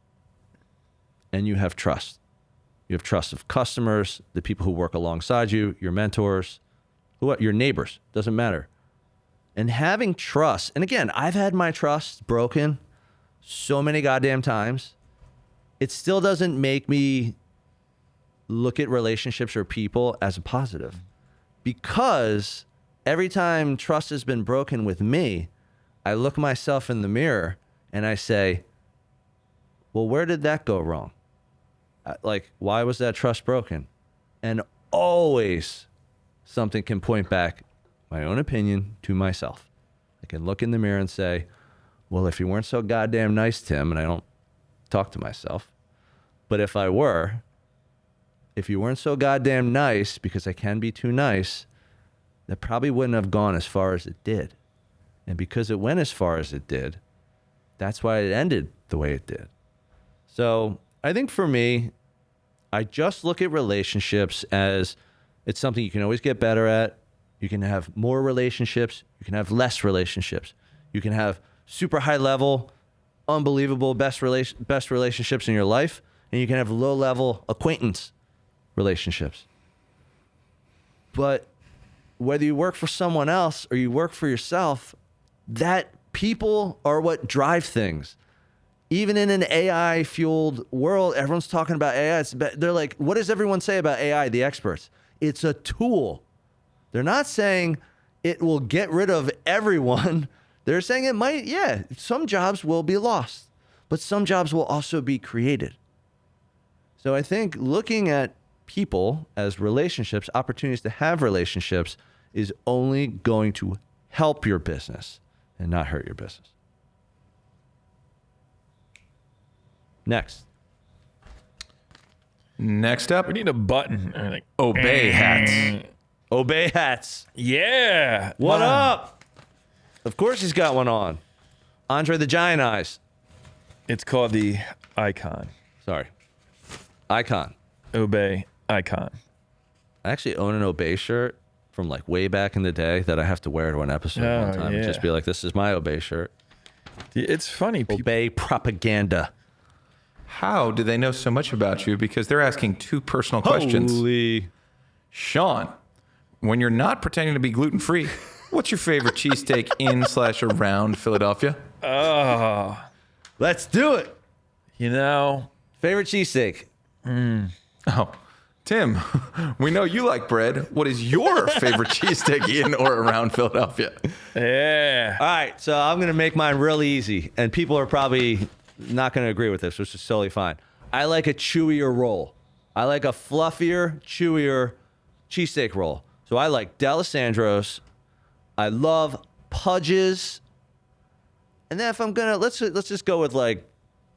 and you have trust. You have trust of customers, the people who work alongside you, your mentors, your neighbors, doesn't matter. And having trust, and again, I've had my trust broken so many goddamn times. It still doesn't make me look at relationships or people as a positive. because every time trust has been broken with me, I look myself in the mirror and I say, well, where did that go wrong? Like, why was that trust broken? And always something can point back, my own opinion, to myself. I can look in the mirror and say, well, if you weren't so goddamn nice, Tim, and I don't talk to myself, but if I were, if you weren't so goddamn nice, because I can be too nice, that probably wouldn't have gone as far as it did. And because it went as far as it did, that's why it ended the way it did. So I think for me, I just look at relationships as it's something you can always get better at. You can have more relationships. You can have less relationships. You can have super high level, unbelievable best relationships in your life. And you can have low level acquaintance relationships. But whether you work for someone else or you work for yourself, that people are what drive things. Even in an AI-fueled world, everyone's talking about AI. They're like, what does everyone say about AI, the experts? It's a tool. They're not saying it will get rid of everyone. They're saying it might, yeah, some jobs will be lost, but some jobs will also be created. So I think looking at people as relationships, opportunities to have relationships, is only going to help your business and not hurt your business. Next up, We need a button. Like, obey hats. Obey hats. yeah. What Wow. up? Of course he's got one on. Andre the Giant Eyes. It's called the Icon. Sorry. Icon. Obey Icon. I actually own an Obey shirt from like way back in the day that I have to wear to an episode one time and just be like, this is my Obey shirt. It's funny. People, Obey propaganda. How do they know so much about you? Because they're asking two personal questions. Holy. Sean, when you're not pretending to be gluten-free, what's your favorite cheesesteak in/around Philadelphia? oh, Let's do it. you know, Favorite cheesesteak? Oh, Tim, we know you like bread. What is your favorite cheesesteak in or around Philadelphia? yeah. All right, so I'm going to make mine really easy, and people are probably not going to agree with this, which is totally fine. I like a chewier roll. I like a fluffier, chewier cheesesteak roll. So I like D'Alessandro's. I love Pudge's. And then if I'm going to, let's just go with like,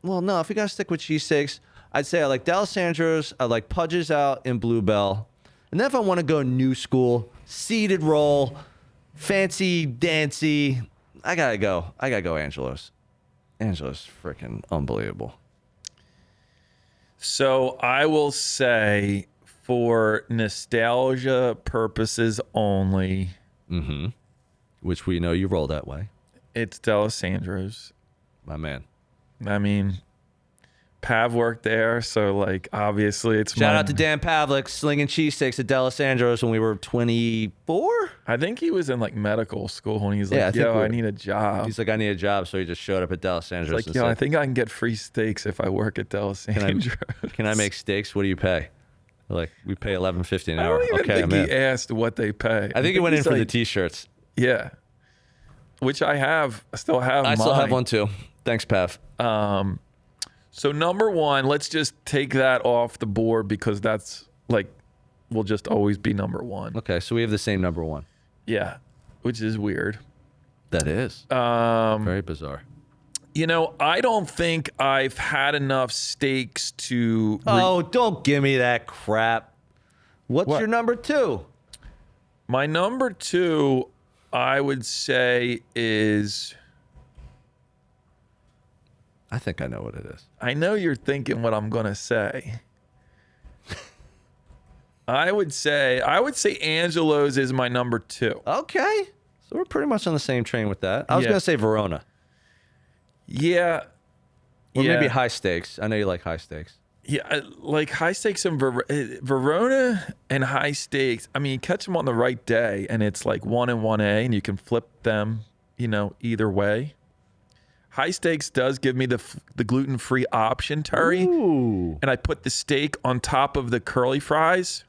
well, no, if we got to stick with cheesesteaks, I'd say I like D'Alessandro's. I like Pudge's out in Bluebell. And then if I want to go new school, seeded roll, fancy dancy, I gotta go Angelo's. Angelo's freaking unbelievable. So I will say, for nostalgia purposes only, Which we know you roll that way, it's D'Alessandro's. my man. I mean, Pav worked there, so like obviously it's Shout out to Dan Pavlik slinging cheesesteaks at D'Alessandro's when we were 24. I think he was in like medical school and he's like, Yeah, I think yo, we're- I need a job. He's like, I need a job, so he just showed up at D'Alessandro's. Like, and yo, I said, think I can get free steaks if I work at D'Alessandro's. can I make steaks? What do you pay? They're like, we pay $11.50 an I hour. don't even Okay, think I'm he in. asked what they pay. I think he went in he's for the like, t-shirts. Yeah. Which I have. I still have I mine. still have one too. Thanks, Pav. So number one, let's just take that off the board because that's like, will just always be number one. Okay, so we have the same number one. Yeah. Which is weird. That is very bizarre. You know, I don't think I've had enough steaks to... Oh, don't give me that crap. What's What? your number two? My number two, I would say, is... I think I know what it is. I know you're thinking what I'm going to say. I would say Angelo's is my number two. Okay. So we're pretty much on the same train with that. I was Yeah. going to say Verona. Yeah. Or yeah. maybe high stakes. I know you like high stakes. Yeah, like high stakes and Verona and high stakes. I mean, you catch them on the right day, and it's like 1 and 1A, and you can flip them, you know, either way. High stakes does give me the gluten-free option, Terry, Ooh. and I put the steak on top of the curly fries.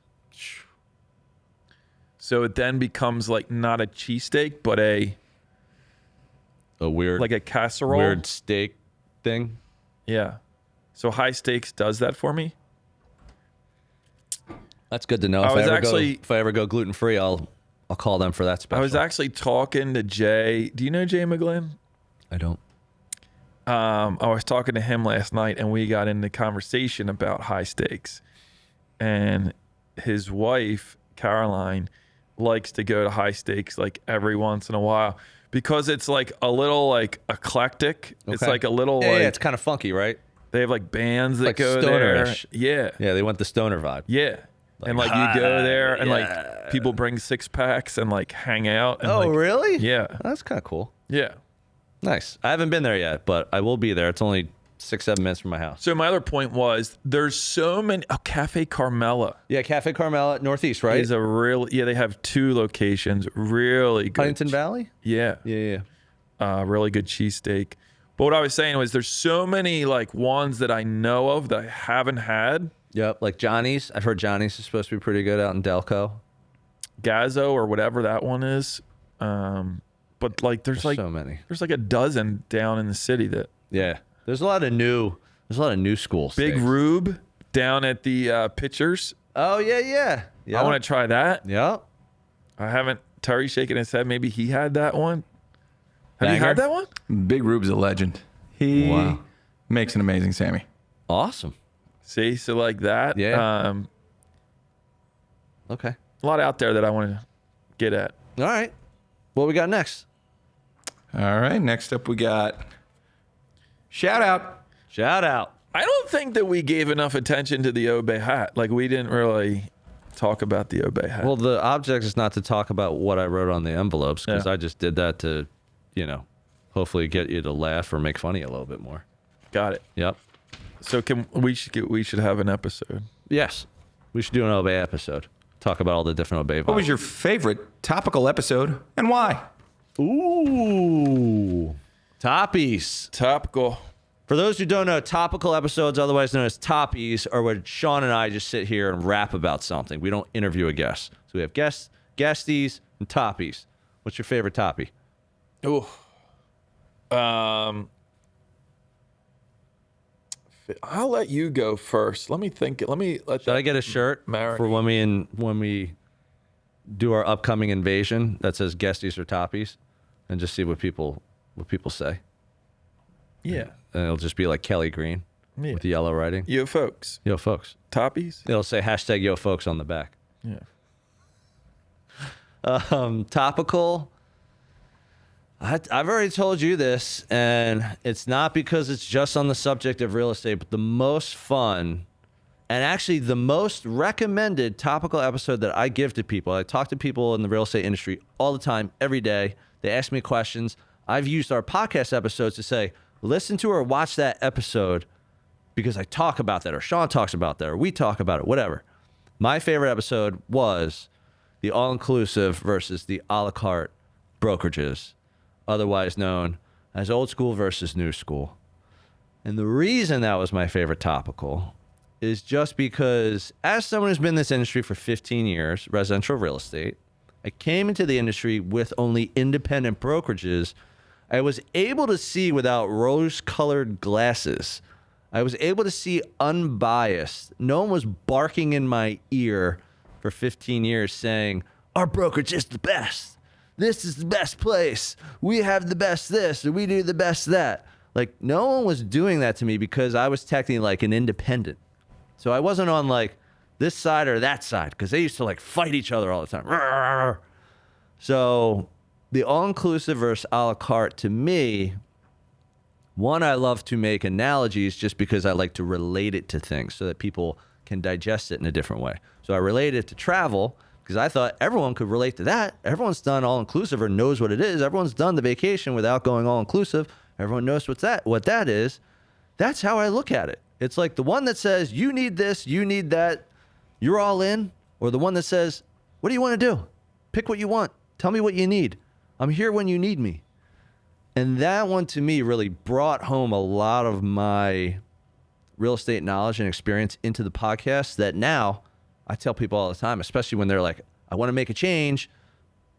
So it then becomes like not a cheesesteak, but a weird, like a casserole. weird steak thing. Yeah. So High Steaks does that for me. That's good to know. If I ever go gluten free, I'll call them for that special. I was actually talking to Jay. Do you know Jay McGlynn? I don't. I was talking to him last night, and we got into conversation about High Steaks. And his wife, Caroline, likes to go to High Steaks like every once in a while because it's like a little like eclectic. Okay. It's like a little yeah, it's kind of funky, right? They have like bands that like go stonerish. there. Yeah, they want the stoner vibe. Yeah. And like you go there and like people bring 6-packs and like hang out. And, really? Yeah. That's kind of cool. Yeah. Nice. I haven't been there yet, but I will be there. It's only 6-7 minutes from my house. So my other point was there's so many. Cafe Carmela. Yeah, Cafe Carmela at Northeast, right? Is a real. Yeah, they have 2 locations. Really good. Huntington Valley? Yeah. Yeah. Really good cheesesteak. But what I was saying was there's so many like ones that I know of that I haven't had. Yep, like Johnny's. I've heard Johnny's is supposed to be pretty good out in Delco. Gazzo or whatever that one is. But like there's like so many. There's like a dozen down in the city that. Yeah. There's a lot of new schools. Big Rube down at the Pitchers. Oh yeah. I want to try that. Yeah. I haven't. Terry's shaking his head. Maybe he had that one. Have Banger. you had that one? Big Rube's a legend. He makes an amazing Sammy. Awesome. See, so like that. Yeah. Okay. A lot out there that I want to get at. All right. What we got next? All right. Next up, we got shout out. Shout out. I don't think that we gave enough attention to the Obey hat. Like we didn't really talk about the Obey hat. Well, the object is not to talk about what I wrote on the envelopes because I just did that to, hopefully get you to laugh or make fun of you a little bit more. Got it. Yep. So we should have an episode. Yes. We should do an Obey episode. Talk about all the different Obey vibes. What was your favorite topical episode and why? Ooh. Toppies. Topical. For those who don't know, topical episodes, otherwise known as toppies, are where Sean and I just sit here and rap about something. We don't interview a guest. So we have guests, guesties, and toppies. What's your favorite toppy? Ooh. I'll let you go first. Let me think. Should I get a shirt for when we do our upcoming invasion that says guesties or toppies, and just see what people say? Yeah. And it'll just be like Kelly Green with the yellow writing. Yo, folks. Yo, folks. Toppies? It'll say hashtag yo, folks on the back. Yeah. Topical. I've already told you this, and it's not because it's just on the subject of real estate, but the most fun and actually the most recommended topical episode that I give to people. I talk to people in the real estate industry all the time, every day. They ask me questions. I've used our podcast episodes to say, listen to or watch that episode because I talk about that, or Sean talks about that, or we talk about it, whatever. My favorite episode was the all-inclusive versus the a la carte brokerages, otherwise known as old school versus new school. And the reason that was my favorite topical is just because as someone who's been in this industry for 15 years, residential real estate, I came into the industry with only independent brokerages. I was able to see without rose-colored glasses. I was able to see unbiased. No one was barking in my ear for 15 years saying, our brokerage is the best. This is the best place. We have the best this, or we do the best that. Like, no one was doing that to me because I was technically like an independent. So I wasn't on like this side or that side because they used to like fight each other all the time. So the all-inclusive versus a la carte, to me, one, I love to make analogies just because I like to relate it to things so that people can digest it in a different way. So I relate it to travel because I thought everyone could relate to that. Everyone's done all-inclusive or knows what it is. Everyone's done the vacation without going all-inclusive. Everyone knows what that is. That's how I look at it. It's like the one that says, you need this, you need that, you're all in, or the one that says, what do you want to do? Pick what you want. Tell me what you need. I'm here when you need me. And that one to me really brought home a lot of my real estate knowledge and experience into the podcast that now I tell people all the time, especially when they're like, I want to make a change.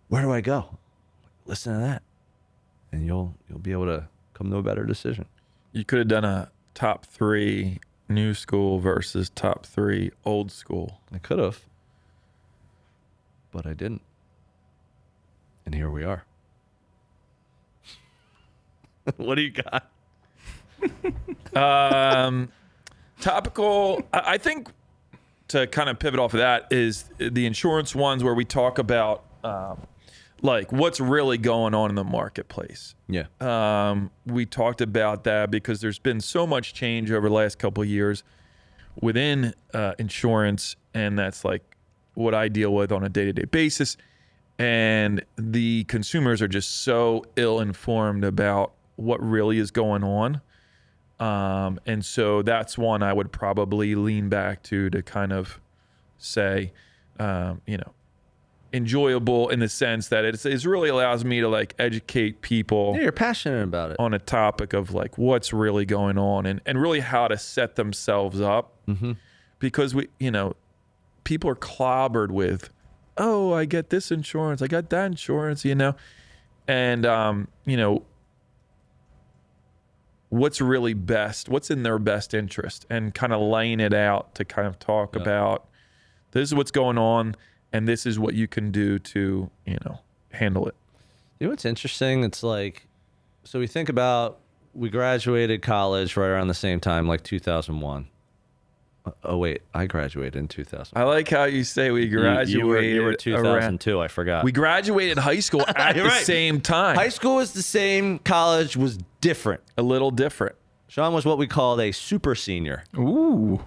Where do I go? Listen to that, and you'll be able to come to a better decision. You could have done a top 3 new school versus top 3 old school. I could have, but I didn't. And here we are. What do you got? Topical, I think, to kind of pivot off of that, is the insurance ones where we talk about like what's really going on in the marketplace. Yeah. We talked about that because there's been so much change over the last couple of years within insurance, and that's like what I deal with on a day-to-day basis. And the consumers are just so ill-informed about what really is going on. And so that's one I would probably lean back to kind of say, enjoyable in the sense that it really allows me to like educate people. Yeah, you're passionate about it. On a topic of like what's really going on and really how to set themselves up. Mm-hmm. Because people are clobbered with, oh, I get this insurance, I got that insurance, and what's really best, what's in their best interest, and kind of laying it out to kind of talk about this is what's going on and this is what you can do to, handle it. You know what's interesting? It's like, so we think about, we graduated college right around the same time, like 2001. Oh, wait, I graduated in 2000. I like how you say we graduated. You were 2002, I forgot. We graduated high school at the same time. High school was the same, college was different. A little different. Sean was what we called a super senior. Ooh.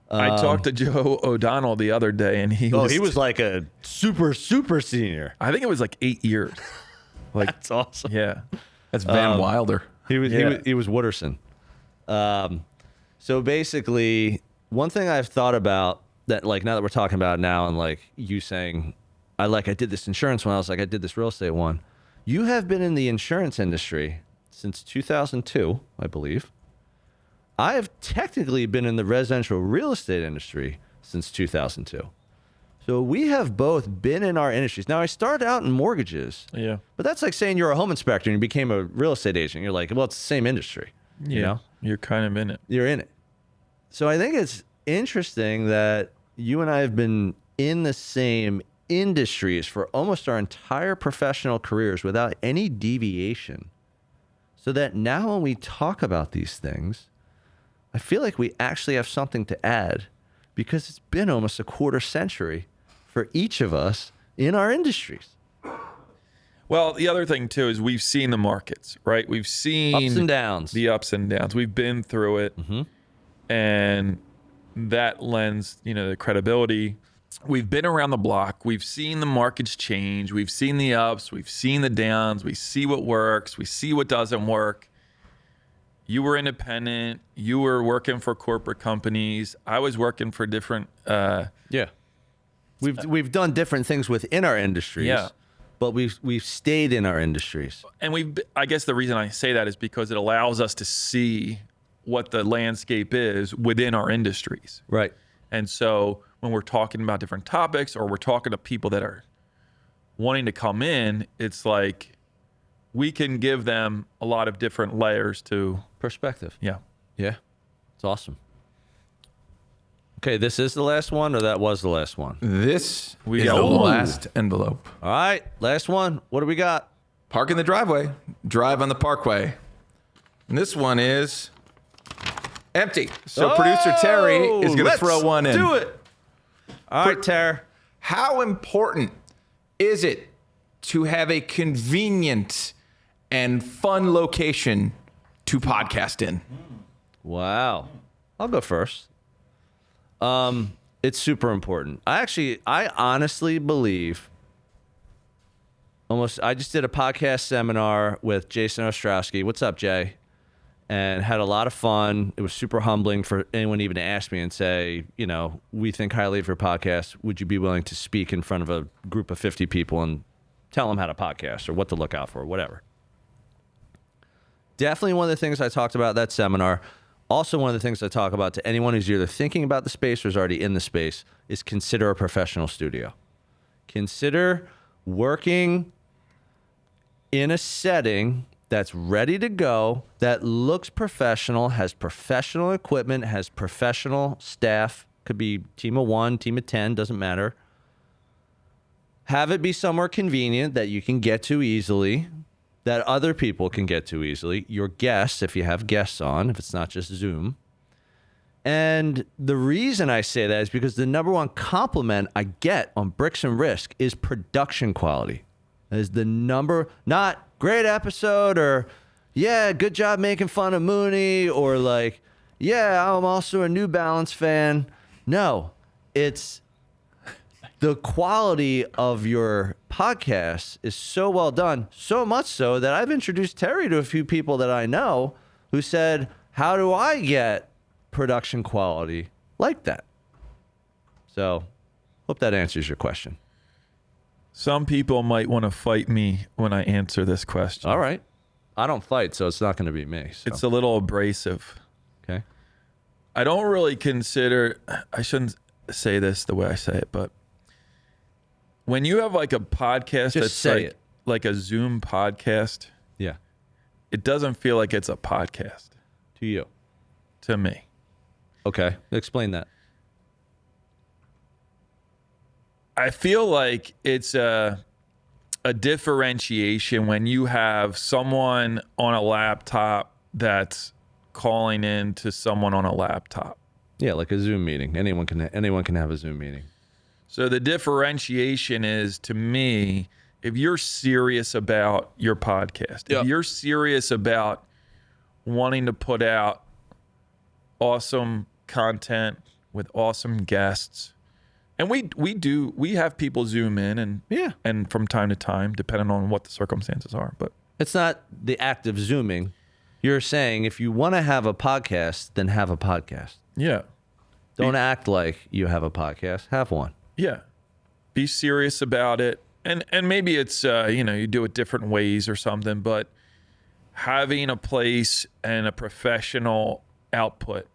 I talked to Joe O'Donnell the other day, and he was like a super senior. I think it was like 8 years. Like, that's awesome. Yeah. That's Van Wilder. He was Wooderson. So basically, one thing I've thought about that, like, now that we're talking about it now, and like you saying, I did this insurance one, I was like, I did this real estate one. You have been in the insurance industry since 2002, I believe. I have technically been in the residential real estate industry since 2002. So we have both been in our industries. Now, I started out in mortgages. Yeah. But that's like saying you're a home inspector and you became a real estate agent. You're like, well, it's the same industry. Yeah. You know? You're kind of in it. You're in it. So I think it's interesting that you and I have been in the same industries for almost our entire professional careers without any deviation. So that now when we talk about these things, I feel like we actually have something to add because it's been almost a quarter century for each of us in our industries. Well, the other thing too is we've seen the markets, right? We've seen ups and downs. The ups and downs. We've been through it. Mm-hmm. And that lends, the credibility. We've been around the block. We've seen the markets change. We've seen the ups. We've seen the downs. We see what works. We see what doesn't work. You were independent. You were working for corporate companies. I was working for different. Yeah. We've done different things within our industries. Yeah. But we've stayed in our industries. And I guess the reason I say that is because it allows us to see what the landscape is within our industries. Right. And so when we're talking about different topics or we're talking to people that are wanting to come in, it's like we can give them a lot of different layers to perspective. Yeah. Yeah. It's awesome. Okay, this is the last one, or that was the last one? This is got the one. last envelope. All right, last one. What do we got? Park in the driveway. Drive on the parkway. And this one is empty. So producer Terry is going to throw one in. Do it. All right, Terry. How important is it to have a convenient and fun location to podcast in? Wow. I'll go first. It's super important. I honestly believe I just did a podcast seminar with Jason Ostrowski. What's up, Jay? And had a lot of fun. It was super humbling for anyone even to ask me and say, we think highly of your podcast. Would you be willing to speak in front of a group of 50 people and tell them how to podcast or what to look out for, whatever? Definitely one of the things I talked about at that seminar. Also, one of the things I talk about to anyone who's either thinking about the space or is already in the space is consider a professional studio. Consider working in a setting that's ready to go, that looks professional, has professional equipment, has professional staff. Could be team of 1, team of 10, doesn't matter. Have it be somewhere convenient that you can get to easily, that other people can get to easily. Your guests, if you have guests on, if it's not just Zoom. And the reason I say that is because the number one compliment I get on Bricks and Risk is production quality. That is the number, not great episode or, yeah, good job making fun of Mooney or like, yeah, I'm also a New Balance fan. No, it's the quality of your podcast is so well done, so much so that I've introduced Terry to a few people that I know who said, how do I get production quality like that? So, hope that answers your question. Some people might want to fight me when I answer this question. All right. I don't fight, so it's not going to be me. So. It's a little abrasive. Okay. I don't really consider, I shouldn't say this the way I say it, but when you have like a podcast Just that's say like a Zoom podcast, Yeah. it doesn't feel like it's a podcast To you. to me. Okay. Explain that. I feel like it's a differentiation when you have someone on a laptop that's calling in to someone on a laptop. Yeah, like a Zoom meeting. Anyone can have a Zoom meeting. So the differentiation is, to me, if you're serious about your podcast, Yep. if you're serious about wanting to put out awesome content with awesome guests, and we have people Zoom in and from time to time, depending on what the circumstances are. But It's not the act of Zooming. You're saying if you want to have a podcast, then have a podcast. yeah, Don't act like you have a podcast. Have one. yeah, be serious about it. And maybe it's, you do it different ways or something, but having a place and a professional output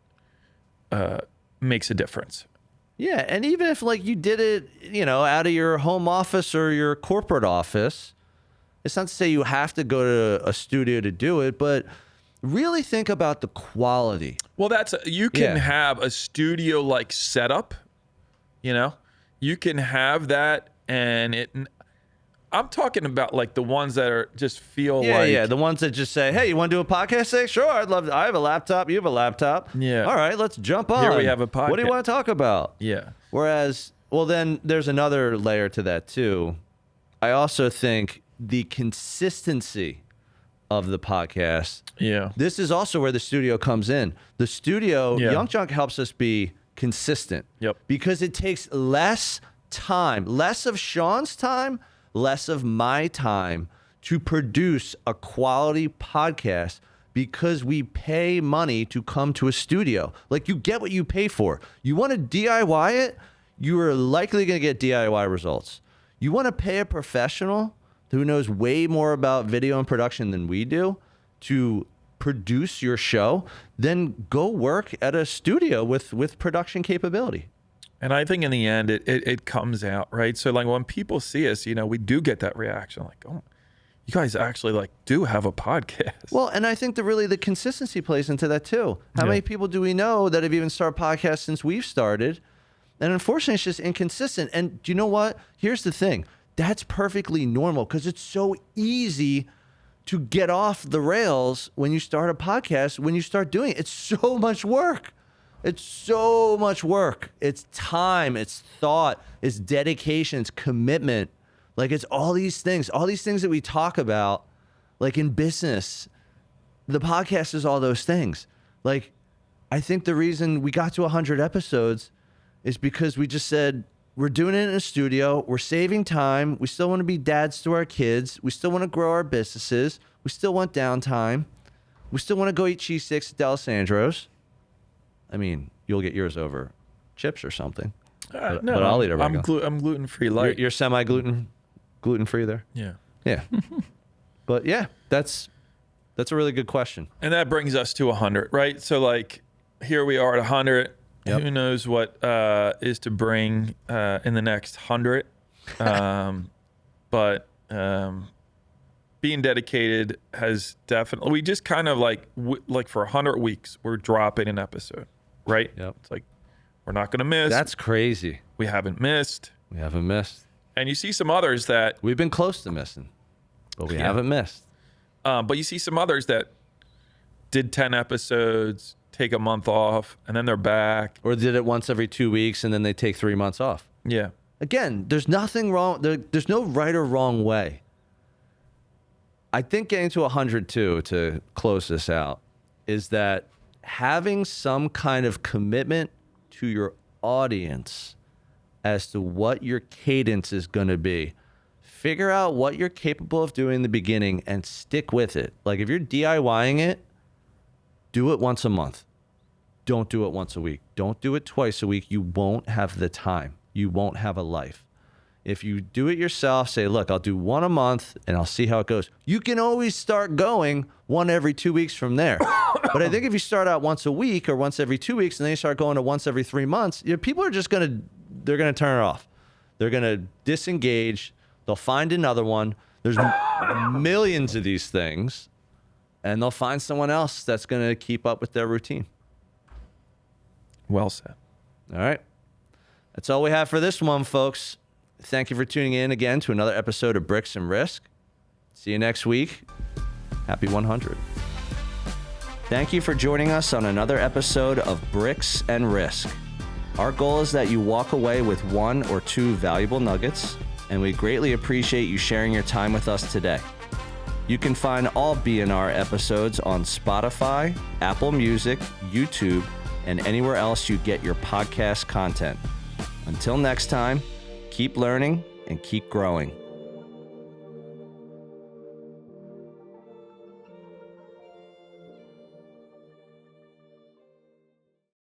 makes a difference. Yeah, and even if like you did it, out of your home office or your corporate office, it's not to say you have to go to a studio to do it, but really think about the quality. Well, you can Yeah. have a studio like setup, you can have that, and I'm talking about like the ones that are just feel like, The ones that just say, "Hey, you want to do a podcast today? Sure, I'd love to. I have a laptop. You have a laptop. Yeah. All right, let's jump on. Here we have a What do you podcast. want to talk about? yeah, Whereas, well, then there's another layer to that too. I also think the consistency of the podcast. yeah, This is also where the studio comes in. The studio, Yeah. Young Junk helps us be consistent. Yep. Because it takes less time, less of Sean's time, less of my time to produce a quality podcast because we pay money to come to a studio. Like, you get what you pay for. You want to DIY it, you are likely going to get DIY results. You want to pay a professional who knows way more about video and production than we do to produce your show, then go work at a studio with production capability. and I think in the end it comes out, right? So like when people see us, we do get that reaction, like, oh, you guys actually like do have a podcast. Well, and I think the consistency plays into that too. How Yeah. many people do we know that have even started podcasts since we've started? And unfortunately, it's just inconsistent. And do you know what? Here's the thing. That's perfectly normal because it's so easy to get off the rails when you start a podcast, when you start doing it. It's so much work. It's so much work. It's time, it's thought, it's dedication, it's commitment. Like, it's all these things that we talk about, like in business. The podcast is all those things. Like, I think the reason we got to 100 episodes is because we just said, we're doing it in a studio. We're saving time. We still want to be dads to our kids. We still want to grow our businesses. We still want downtime. We still want to go eat cheesesteaks at D'Alessandro's. I mean, you'll get yours over chips or something. But I'll eat a regular. I'm gluten free light. You're semi-gluten free there? Yeah. Yeah. But yeah, that's a really good question. And that brings us to 100, right? So like here we are at 100. Yep. Who knows what is to bring in the next 100? But being dedicated has definitely, we just kind of like for 100 weeks, we're dropping an episode, right? Yep. It's like, we're not going to miss. That's crazy. We haven't missed. We haven't missed. And you see some others that, We've been close to missing, but we haven't missed. but you see some others that did 10 episodes, take a month off, and then they're back. Or did it once every 2 weeks and then they take 3 months off. Yeah. Again, there's nothing wrong. There's no right or wrong way. I think getting to 102 to close this out is that having some kind of commitment to your audience as to what your cadence is going to be. Figure out what you're capable of doing in the beginning and stick with it. Like if you're DIYing it, do it once a month. Don't do it once a week. Don't do it twice a week. You won't have the time. You won't have a life. If you do it yourself, say, look, I'll do one a month and I'll see how it goes. You can always start going one every 2 weeks from there. But I think if you start out once a week or once every 2 weeks and then you start going to once every 3 months, people are just they're going to turn it off. They're going to disengage. They'll find another one. There's millions of these things and they'll find someone else that's going to keep up with their routine. Well said. All right. That's all we have for this one, folks. Thank you for tuning in again to another episode of Bricks and Risk. See you next week. Happy 100. Thank you for joining us on another episode of Bricks and Risk. Our goal is that you walk away with 1 or 2 valuable nuggets, and we greatly appreciate you sharing your time with us today. You can find all BNR episodes on Spotify, Apple Music, YouTube, and anywhere else you get your podcast content. Until next time, keep learning and keep growing.